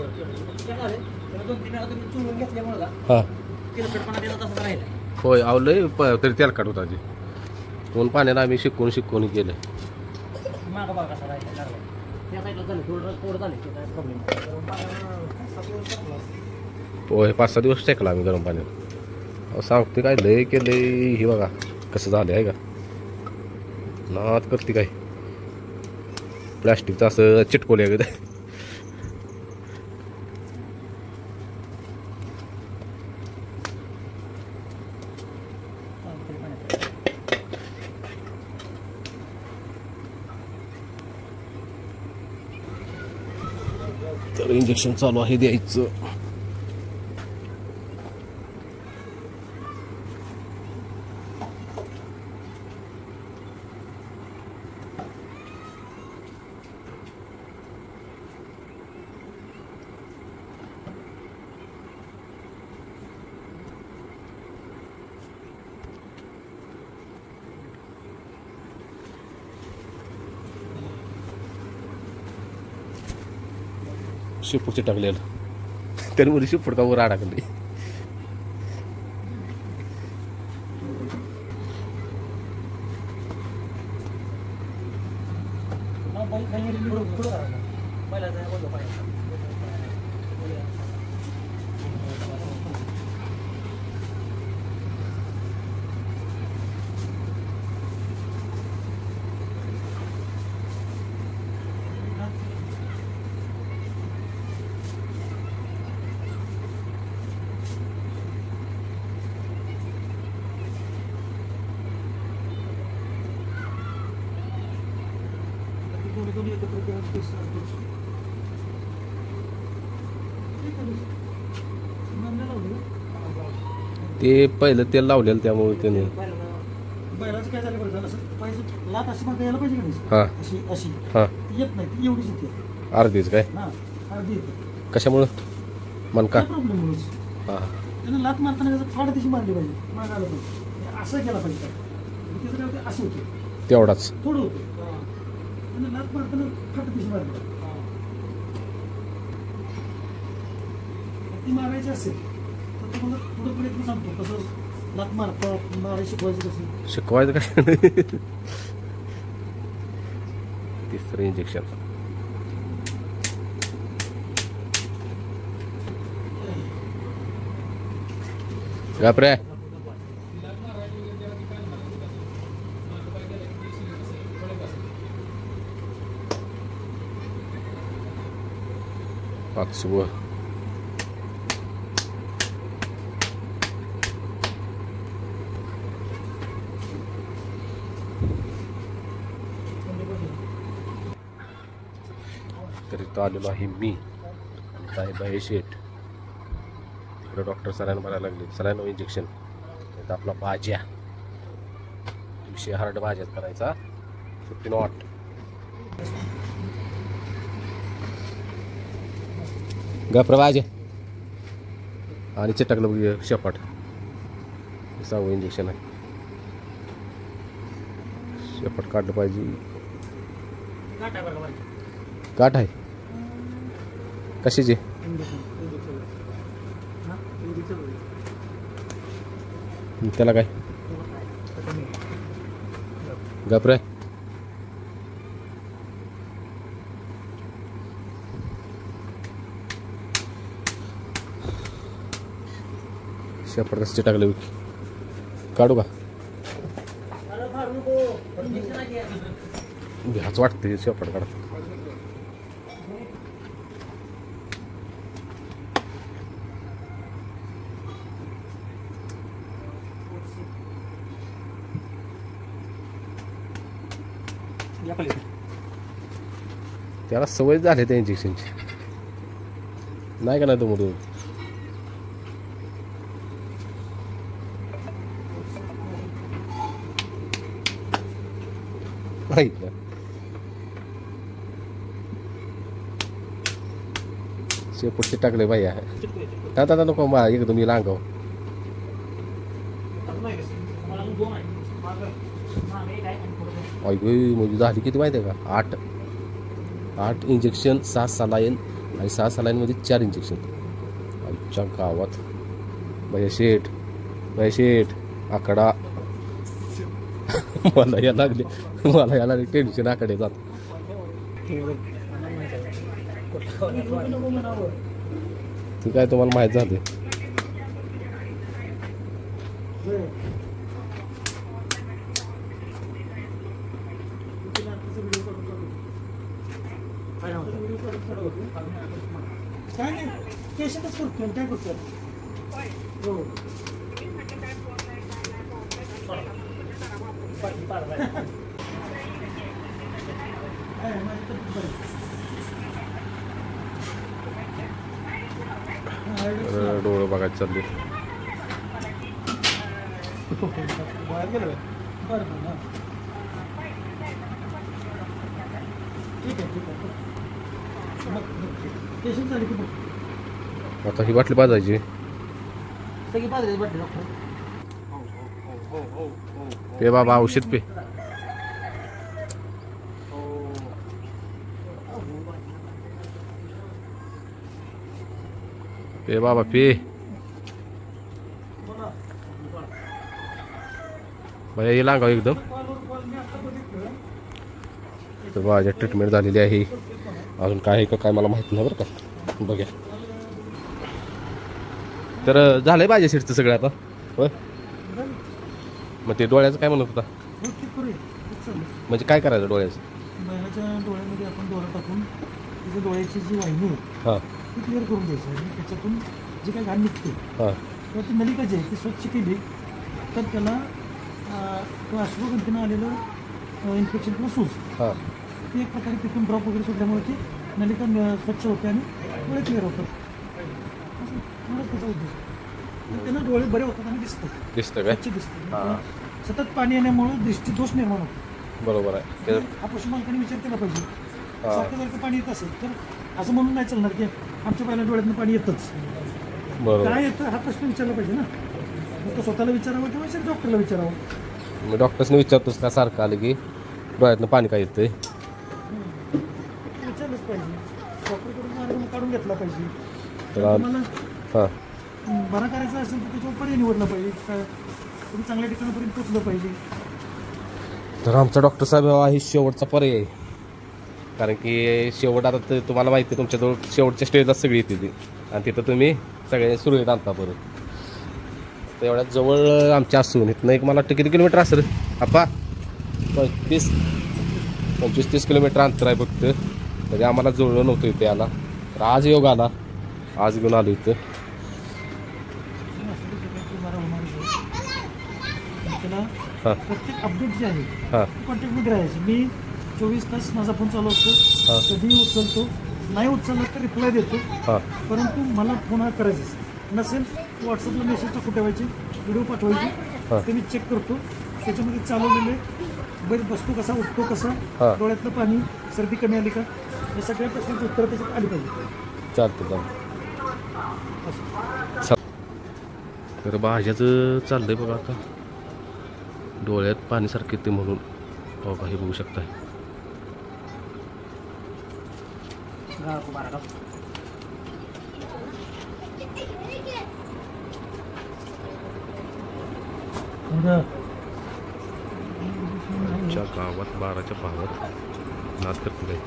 काय झालं त्याला 2-3 वेळा तुम्ही चोळून घेतल्यामुळं हां तेलकटपणा त्याचा तसाच राहिला. होय आवलंय तरी त्याला काढ होता. कोण पाण्याला आम्ही शिकवून केलं. मागं बघा कसा राहिला लागला. त्या साईडला झालं थोडं झालं ते काय प्रॉब्लेम. होय 5-6 दिवस टेकला आम्ही गरम पाण्यात. सांगते काय लय केलंय हे बघा कसं झालं आहे का. नाद करते काय प्लॅस्टिकचं असं चिटकवलं आहे. तर इंजेक्शन चालू आहे द्यायचं. शिपूडचे टाकलेलं तरी मध्ये शिपूड का वर अडकली. ते पहिलं तेल लावलेलं त्यामुळे त्याने बैलाचं काय झालं बरं झालं असं पाहिजे लात अशी मागं यायला पाहिजे का नाही. हां अशी अशी हां ती येत नाही, ती एवढीच येते. अर्धीच काय हां अर्धी येते. कशामुळं मनका प्रॉब्लेम म्हणून हां त्यानं लात मारताना त्याचं फाड तिशी मारली पाहिजे, मागं आलं पाहिजे. असं केला पाहिजे. त्याचं काय होतं असं होतं तेवढाच थोडं होतं. त्यानं लात मारताना फाट तिशी मारली पाहिजे. ती मारायची असेल तर तुम्हाला पुढं पुढे पण सांगतो कसं लात मारतात मारायला शिकवायचं कसं. शिकवायचं काय. तिसरं इंजेक्शन घाबरे 500. तर इथं आलेलो आहे मी आणि साहेब शेठ. तिकडे डॉक्टर सलाईन भरायला लागले, सलाईन इंजेक्शन. इथं आपला भाज्या, विषय हार्ड भाज्यात करायचा 15 वॉट. गप्र भाज्या आणि चिटकलं शेपाट. 6वं इंजेक्शन आहे. शेपाट काढलं पाहिजे. गाठ आहे बरं का बारकी. गाठ आहे कशाची? त्याला काय गप्र आहे. शेपाट कसं टाकलं काढू का? भ्याच वाटते शेपाट काढ. त्याला सवय झाली त्या इंजेक्शनची, नाही का नाही तो मधून. शेपूटचे टाकले बाई आहे. आता नको मा एकदम मी लांगाव. ऐक म्हणजे झाली किती माहिती आहे का? 8 इंजेक्शन, 6 सलाईन आणि 6 सलाईनमध्ये 4 इंजेक्शन. आमच्या गावात बाई शेठ आकडा मला या लागले टेन्शन आकडे जात. ती काय तुम्हाला माहित झाले. काय नाही पेशंटच करतो काय करतो. हो डोळं बघायचं चालले. बाहेर गेलं बरं बरं. ठीक आहे. पेशंट झाली की आता ही बाटली बाजायची. सगळी पाहिजे बड्डे डॉक्टर. पे बाबा औषध पे. पे बाबा पे. भैया ये लांगाव एकदम. तर माझ्या ट्रीटमेंट झालेली आहे. अजून काय आहे का काय मला माहित नाही बरं का. बघा तर झालंय माझ्या सीटचं सगळं आता. होय मग ते डोळ्याचं काय म्हणत होता? म्हणजे काय करायचं डोळ्याचं? बैलाच्या डोळ्यामध्ये आपण डोळा टाकून त्याच्या डोळ्याची जी वाहिनी आहे हां ती क्लिअर करून द्यायची आणि त्याच्यातून जी काही घाण निघते हां किंवा ती नलिका जी आहे ती स्वच्छ केली तर त्याला अश्वगंतीनं आलेलं इन्फेक्शन किंवा सूज हां ती एक प्रकारे तिथून ड्रॉप वगैरे सुटल्यामुळे ती नलिका स्वच्छ होते आणि डोळे क्लिअर होतात. एवढंच त्याचा उद्देश. त्यांना डोळे बरे होतात आणि दिसतं काय? स्वच्छ दिसतं. सतत पाणी येण्यामुळे दृष्टीदोष निर्माण होतो. बरोबर आहे. हा पशुमालकाने विचार केला पाहिजे. सारखं पाणी येत असेल तर असं म्हणून नाही चालणार की आमच्या पहिल्या डोळ्यातनं पाणी येतच. बरोबर. काय येतं हा प्रश्न विचारला पाहिजे ना. मग तो स्वतःला विचारावं किंवा डॉक्टरला विचारावं. मी डॉक्टर्सने विचारतोस का सारखं आलं की डोळ्यातनं पाणी काय येतंय? विचारलंच पाहिजे. डॉक्टरकडून मार्ग काढून घेतला पाहिजे. तर मला हां बरा करायचा असेल तर त्याच्यावर पर्याय निवडला पाहिजे. तुम्ही चांगल्या ठिकाणापर्यंत पोचलं पाहिजे. तर आमचा डॉक्टर साहेब आहे शेवटचा पर्याय आहे. कारण की शेवट आता तुम्हाला माहिती आहे तुमच्याजवळ शेवटच्या स्टेजला सगळी येते ती आणि तिथं तुम्ही सगळे सुरळीत आणता परत. तर एवढ्यात जवळ आमच्या असून इथनं एक मला वाटतं किती किलोमीटर असेल आपा? 25-30 किलोमीटर अंतर आहे फक्त. तरी आम्हाला जुळलं नव्हतं इथे याला. तर आज योग आला, आज घेऊन आलो इथं. हां प्रत्येक अपडेट जे आहे हां कॉन्टॅक्टमध्ये राहायची. मी 24 तास माझा फोन चालू असतो. कधीही उचलतो नाही उचललं तर रिप्लाय देतो, हां परंतु मला फोन हा करायचाच नसेल व्हॉट्सअपला मेसेज टाकून ठेवायची, व्हिडिओ पाठवायची, हां ते मी चेक करतो. त्याच्यामध्ये चालवलेले बैल बसतो कसा, उठतो कसा, हां डोळ्यातलं पाणी, सर्दी कमी आली का, या सगळ्या प्रश्नांची उत्तरं त्याच्यात आली पाहिजे. चालतं तर भाज्याचं चाललंय बघा आता, डोळ्यात पाणीसारखे ते म्हणून हो का, हे बघू शकताय. आमच्या गावात 12च्या भावात नाच करते काय.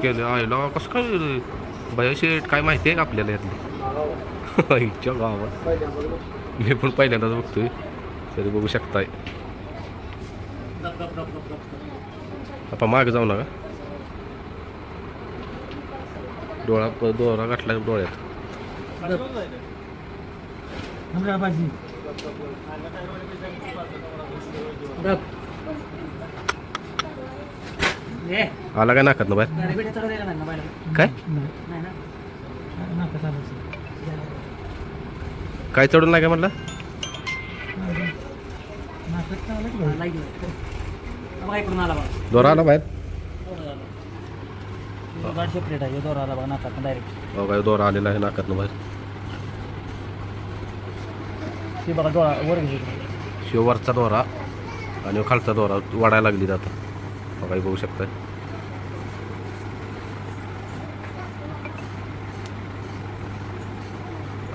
केलं आयला कसं काय भया शेट काय माहिती आहे का आपल्याला यातली आईच्या गावात. मी पण पहिल्यांदाच बघतोय, तरी बघू शकताय. आपण मागे जाऊ नका, दोरा गाठला डोळ्यात. भाजी आला काय नाकात ना बाहेर काय काय चढून नाही काय म्हटलं. दोरा आला बाहेर. सेपरेट आहे, दोरा आला बघा नाकात डायरेक्ट. हो काय दोरा आलेला आहे नाकात बाहेर. ते बघा डोळा वर घेतो, शिववरचा दोरा आणि खालचा दोरा वाढायला लागली आता. हो काही बघू शकताय.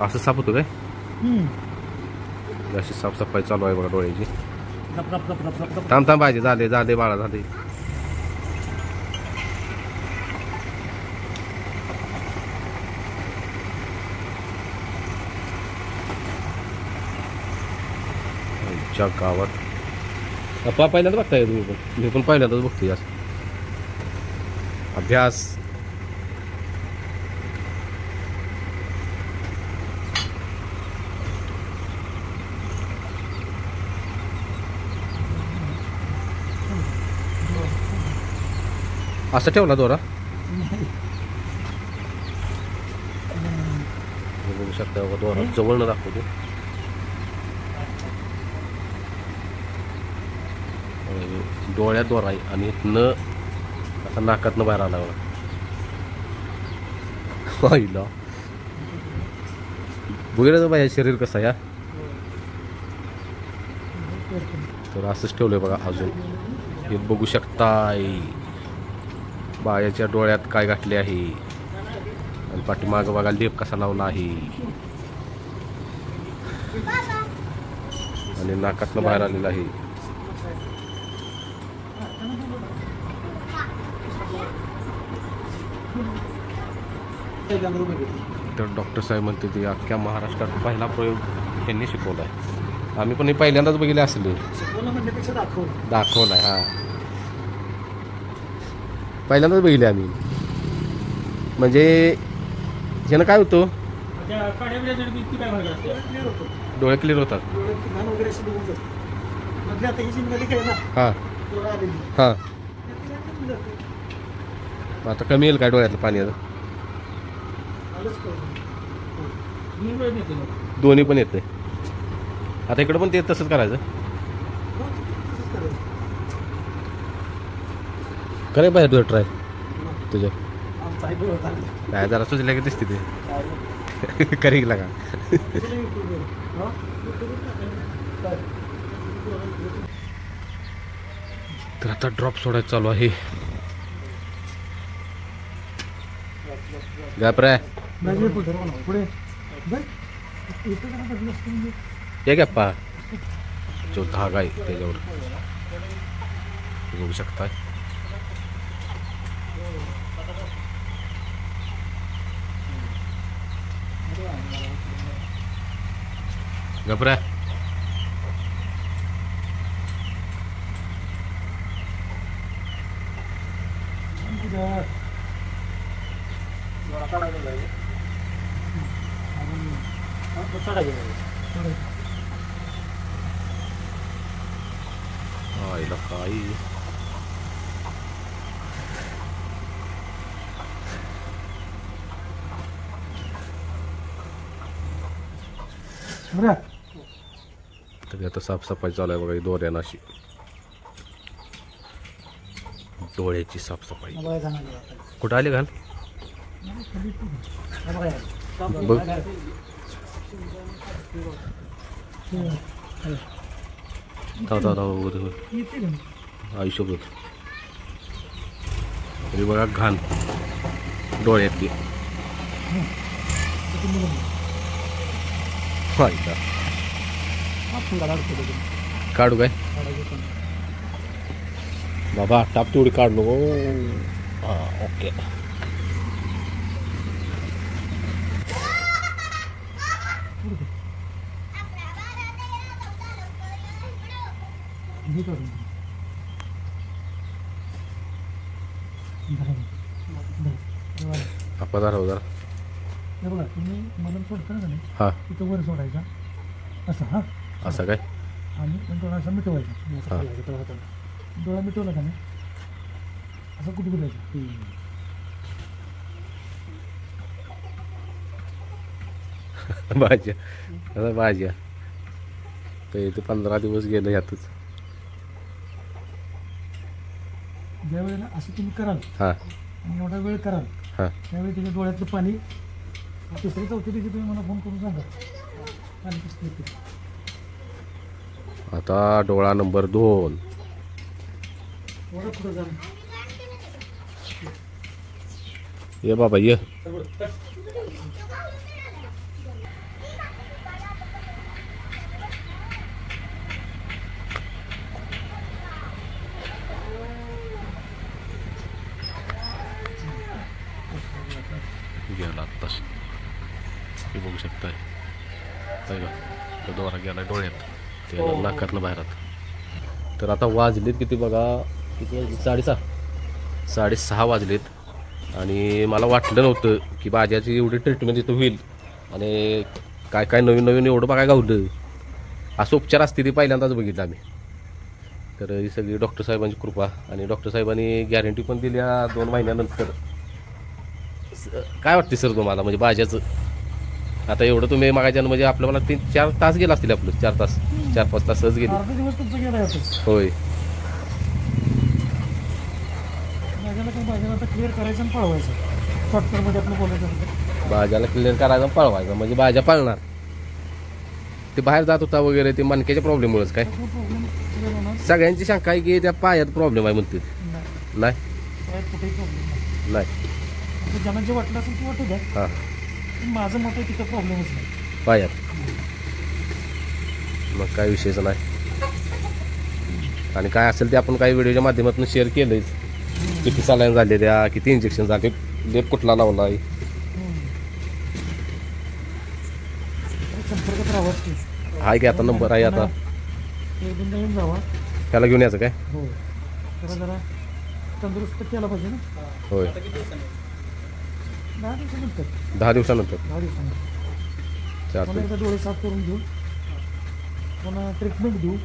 असं साफ होतं काय, अशी साफसफाई चालू आहे बघा डोळ्याची. थांब पाहिजे, झाले बाळा झाले. आमच्या गावात पहिल्यांदा बघताय तुम्ही पण, मी पण पहिल्यांदाच बघतोय असं अभ्यास. असं ठेवला दोरा, बघू शकता दोरा जवळनं दाखवतो. डोळ्यात दोरा आहे आणि इथनं आता नाकातनं बाहेर आला बघा. बघितलं बाया शरीर कसं आहे. तर असंच ठेवलंय बघा अजून. हे बघू शकताय बायाच्या डोळ्यात काय घातले आहे आणि पाठीमागं बघा लेप कसा लावला आहे आणि नाकातनं बाहेर आलेला आहे. तर डॉक्टर साहेब म्हणते ते अख्ख्या महाराष्ट्रात पहिला प्रयोग त्यांनी शिकवला आहे. आम्ही पण हे पहिल्यांदाच बघितले असले. दाखवलाय हा, पहिल्यांदाच बघितले आम्ही. म्हणजे ह्यानं काय होतं, डोळे क्लिअर होतात. हां हां, आता कमी येईल काय डोळ्यातलं पाणी आता. दोन्ही पण येते. आता इकडं पण ते तसंच करायचं. करे बाहेर तुझं ट्राय तुझ्या नाही जरा सुचल्या की दिसते ते करेल का. तर आता ड्रॉप सोडायचं चालू आहे. गापरा हे गप्पा जो धागा आहे त्याच्यावर बघू शकताय. गपरा आईला काही बरं तरी आता साफसफाई चालू आहे बघा, ही दोऱ्यानं अशी डोळ्याची साफसफाई. बघा जाणार कुठं आले घाल बघ. आयुष्यभर तरी बघा घाण डोळ्यातली. आईला काढू काय बाबा, टाप तेवढी काढ नको. हां ओके. आपण जरा जरा हे बघा, तुम्ही मलम सोडता ना हां तिथं वर सोडायचा असं. हां असं काय आणि डोळा असा मिटवायचा. डोळा मिटवला का नाही असं कुठे कुठायचं. भाज्या आता भाज्या तर इथे 15 दिवस गेलं ह्यातच. ज्या वेळेला असं तुम्ही कराल हां आणि एवढा वेळ कराल हां त्यावेळी त्याच्या डोळ्यातलं पाणी तिसरी चौथी दिवशी तुम्ही मला फोन करून सांगा पाणी कसं येते. आता डोळा नंबर 2. एवढं पुढं जाणं ये बाबा ये. गेला आत्ताच हे बघू शकताय काय का तो दोरा गेला डोळ्यात, ते नाकातनं बाहेर आत. तर आता वाजलेत किती बघा, किती वाजले 6:30 वाजलेत. आणि मला वाटलं नव्हतं की बाजाची एवढी ट्रीटमेंट इथं होईल आणि काय काय नवीन नवीन एवढं बघायला गावलं. असं उपचार असते ती पहिल्यांदाच बघितलं आम्ही. तर ही सगळी डॉक्टर साहेबांची कृपा. आणि डॉक्टर साहेबांनी गॅरंटी पण दिल्या 2 महिन्यानंतर. काय वाटते सर तुम्हाला म्हणजे बाजाचं आता एवढं तुम्ही मागायच्या म्हणजे आपलं मला 3-4 तास गेला असतील, आपलं 4 तास 4-5 तास सहज गेले. अर्धा दिवस तुमचं गेला यातच. होय माझ्याला काय माझ्याला आता क्लिअर करायचं आणि पळवायचं. शॉर्टकटमध्ये आपलं बोलायचं होतं. बाजाला क्लिअर करायचं पळवायचं म्हणजे बाजा पळणार. ते बाहेर जात होता वगैरे ते मणक्याच्या प्रॉब्लेममुळेच काय प्रॉब्लेम क्लिअर होणार सगळ्यांची शंका आहे की त्या पायात प्रॉब्लेम आहे म्हणते. नाही. नाही काय कुठेही प्रॉब्लेम नाही. नाही ज्यांना जे वाटलं असेल ते वाटू द्या. हां पण माझं मत आहे तिथं प्रॉब्लेमच नाही. पायात मग काय विषयच नाही. आणि काय असेल ते आपण काही व्हिडिओच्या माध्यमातून शेअर केलंच. किती सलाईन झाले त्या, किती इंजेक्शन झाले, लेप कुठला लावला आहे. संपर्कात राहावाच की. आहे की आता नंबर आहे आता एकदा येऊन जावा. त्याला घेऊन यायचं काय. हो जरा तंदुरुस्त केला पाहिजे ना. होय 10 दिवसानंतर 10 दिवसानंतर 10 दिवसानंतर चालतं. पुन्हा एकदा डोळे साफ करून घेऊ, पुन्हा ट्रीटमेंट देऊ.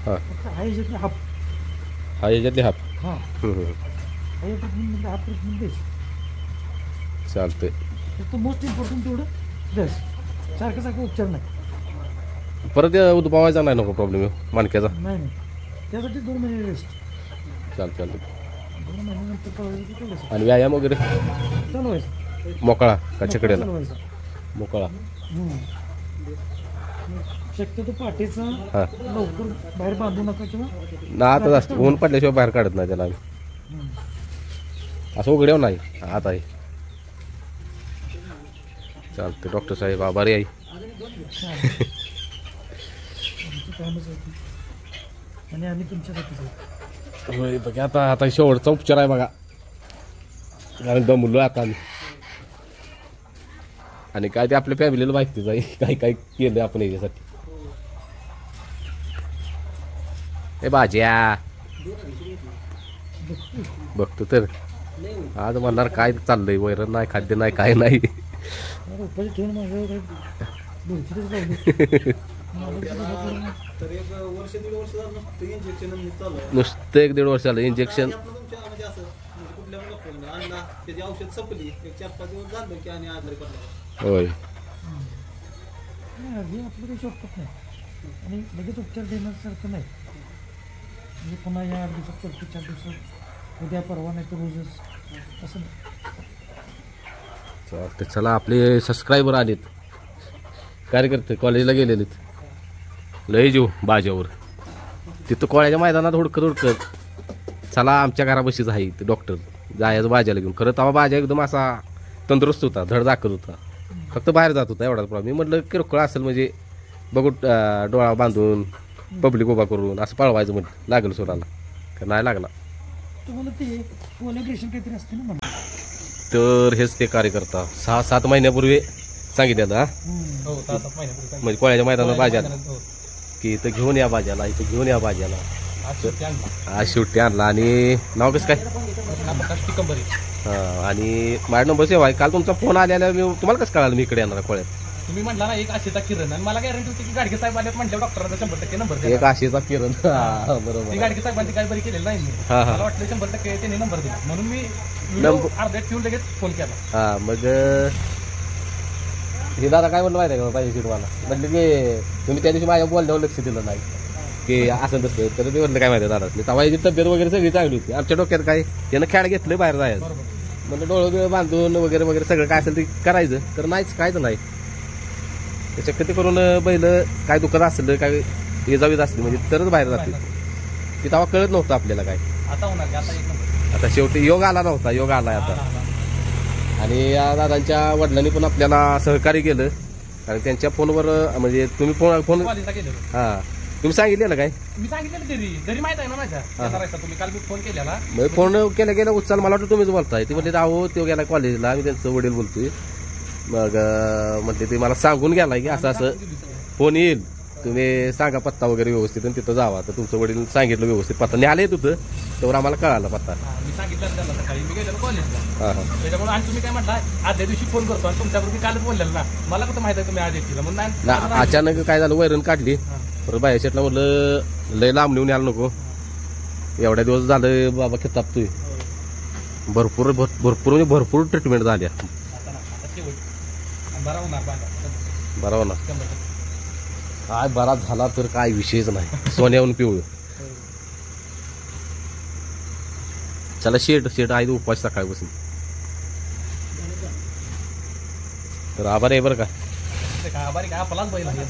हां फक्त हा याच्यातली हाफ. हा याच्यातली हाफ. हां हा या ट्रीटमेंटमध्ये हाफ ट्रीटमेंट द्यायची. चालतंय. फक्त मोस्ट इम्पॉर्टंट तेवढं द्यायचं. सारखं सारखं उपचार नाही. परत उद्भवायचा नाही नको प्रॉब्लेम मानक्याचा. नाही नाही त्यासाठी 2 महिने रेस्ट. चालतं 2 महिन्यानंतर कळवायचं तेवढं आणि व्यायाम वगैरे चालवायचं. मोकळा का छकड्याला चालवायचं. मोकळा. शक्यतो पाठीचा हां लवकर बाहेर बांधू नका किंवा ना आता जास्त ऊन पडल्याशिवाय बाहेर काढत नाही त्याला आम्ही. असं उघड्यावर नाही आत आहे. चालतं डॉक्टर साहेब आभारी आहे. कामच आहे ते. आणि आम्ही तुमच्यासाठीच आहे. होय बघा आता शेवटचा उपचार आहे बघा. कारण दमलो आता आम्ही. आणि काय ते आपल्या फॅमिलीला माहितीच आहे काय काय केलं आपण याच्यासाठी. हे भाज्या बघतो तर आज म्हणणार काय चाललंय, वैरण नाही, खाद्य नाही, काय नाही. रुपये ठेवून माझ्यावर दोनशेच लावले तर एक वर्ष दीड वर्ष झालं नुसतं इंजेक्शन चालू आहे. नुसतं 1-1.5 वर्ष झालं इंजेक्शन. आपलं तुमच्या म्हणजे असं म्हणजे कुठल्या डॉक्टरने आणला त्याची औषध संपली एक 4-5 दिवस झालं की आणि आजारी पडला. होय हे आपलं काही शॉर्टकट नाही आणि लगेच उपचार देण्यासारखं नाही. म्हणजे पुन्हा या 8 दिवसात करतो 4 दिवसात उद्या परवा नाही तर रोजच असं नाही. चालतंय. चला आपले सबस्क्रायबर आलेत कार्यकर्ते कॉलेजला गेलेलेत. लय जीव बाजावर तिथं कोळ्याच्या मैदानात हुडकत चला आमच्या घरापाशीच आहे ते डॉक्टर जायचं बाजाला घेऊन. खरं तेव्हा बाजा एकदम असा तंदुरुस्त होता धड दाखत होता फक्त बाहेर जात होता एवढाच प्रॉब्लेम. मी म्हटलं किरकोळ असेल म्हणजे बघू डोळा बांधून पब्लिक उभा करून असं पळवायचं म्हटलं लागलं सोडायला का नाही लागला. तुम्हाला ते कोलॅब्रेशन काहीतरी असते ना मला. तर हेच ते कार्यकर्ता 6-7 महिन्यापूर्वी सांगितलं हा हो 6-7 महिन्यापूर्वी म्हणजे कोळ्याच्या मैदानात बाजाला की इथं घेऊन या बाजाला इथं घेऊन या बाजाला. आज शेवटी आणला आणि नाव कसं काय हां आणि माझा नंबर सेवा आहे. काल तुमचा फोन आलेला मी तुम्हाला कसं कळालं मी इकडे येणार कोळ्यात. तुम्ही म्हटला ना एक आशेचा किरण आणि मला गॅरंटी होती की गाडगे साहेब आल्यात म्हटलं डॉक्टरांचा 100% नंबर द्या. एक आशेचा किरण हा, बरोबर ते गाडगे साहेबांची काय बरी केलेलं नाही मी. हा, हा. मला वाटलं 100% त्यांनी नंबर दिला म्हणून मी नंबर- अर्ध्यात ठेवून लगेच फोन केला. हा मग हे दादा काय म्हणलं माहिती आहे का पाहिजे तुम्हाला म्हटलं की तुम्ही त्या दिवशी माझ्या बोलण्यावर लक्ष दिलं नाही की असं तसं. तर ते म्हटलं काय माहिती आहे दादा तेव्हा याची तब्येत वगैरे सगळी चांगली होती. आमच्या डोक्यात काय यानं खेळ घेतलं बाहेर जायचं म्हणजे डोळं बिळं बांधून वगैरे वगैरे सगळं काय असेल ते करायचं तर नाहीच कायच नाही. त्याच्या कधी करून बैल काय दुखत असलं काय येजावीत असली म्हणजे तरच बाहेर जाते. ते तेव्हा कळत नव्हतं आपल्याला काय. आता होणार की आता एक नंबर आता शेवटी योग आला नव्हता योग आलाय आता. आणि या दादांच्या वडिलांनी पण आपल्याला सहकार्य केलं कारण त्यांच्या फोनवर म्हणजे तुम्ही फोन कॉलेजला गेलो हा तुम्ही सांगितलेलं काय मी सांगितलेलं तरी माहित आहे ना माझ्या येणार आहे तुम्ही काल मी फोन केलेला. मग फोन केल्या गेला उचल मला वाटतं तुम्हीच बोलताय. ते म्हणले अहो तो गेला कॉलेजला मी त्यांचं वडील बोलतोय. मग म्हटले ते मला सांगून गेलाय की असं असं फोन येईल तुम्ही सांगा पत्ता वगैरे व्यवस्थित आणि तिथं जावा. तर तुमचं वडील सांगितलं व्यवस्थित पत्ता न्यायला येत होतं तेव्हा आम्हाला कळाला पत्ता. मी सांगितलं त्याला सकाळी मी गेलेलो कॉलेजला हां हां त्याच्यामुळे आणि तुम्ही काय म्हटला आदल्या दिवशी फोन करतो आणि तुमच्याबरोबर कालच बोललेलं ना मला कुठं माहिती आहे तुम्ही आज येतील म्हणून ना अचानक काय झालं वैरण काढली परत बाहेर शेटला म्हटलं लय लांब नेऊन यायला नको एवढ्या दिवस झालं बाबा खिताबतोय. भरपूर भरपूर म्हणजे भरपूर ट्रीटमेंट झाल्या. बरा होणार बरोबर ना काय बरा झाला तर काय विषयच नाही सोन्याहून पिवळ. चला शेट आहे उपास सकाळपासून. तर आभार आहे बरं का आपलाच बैल आहे.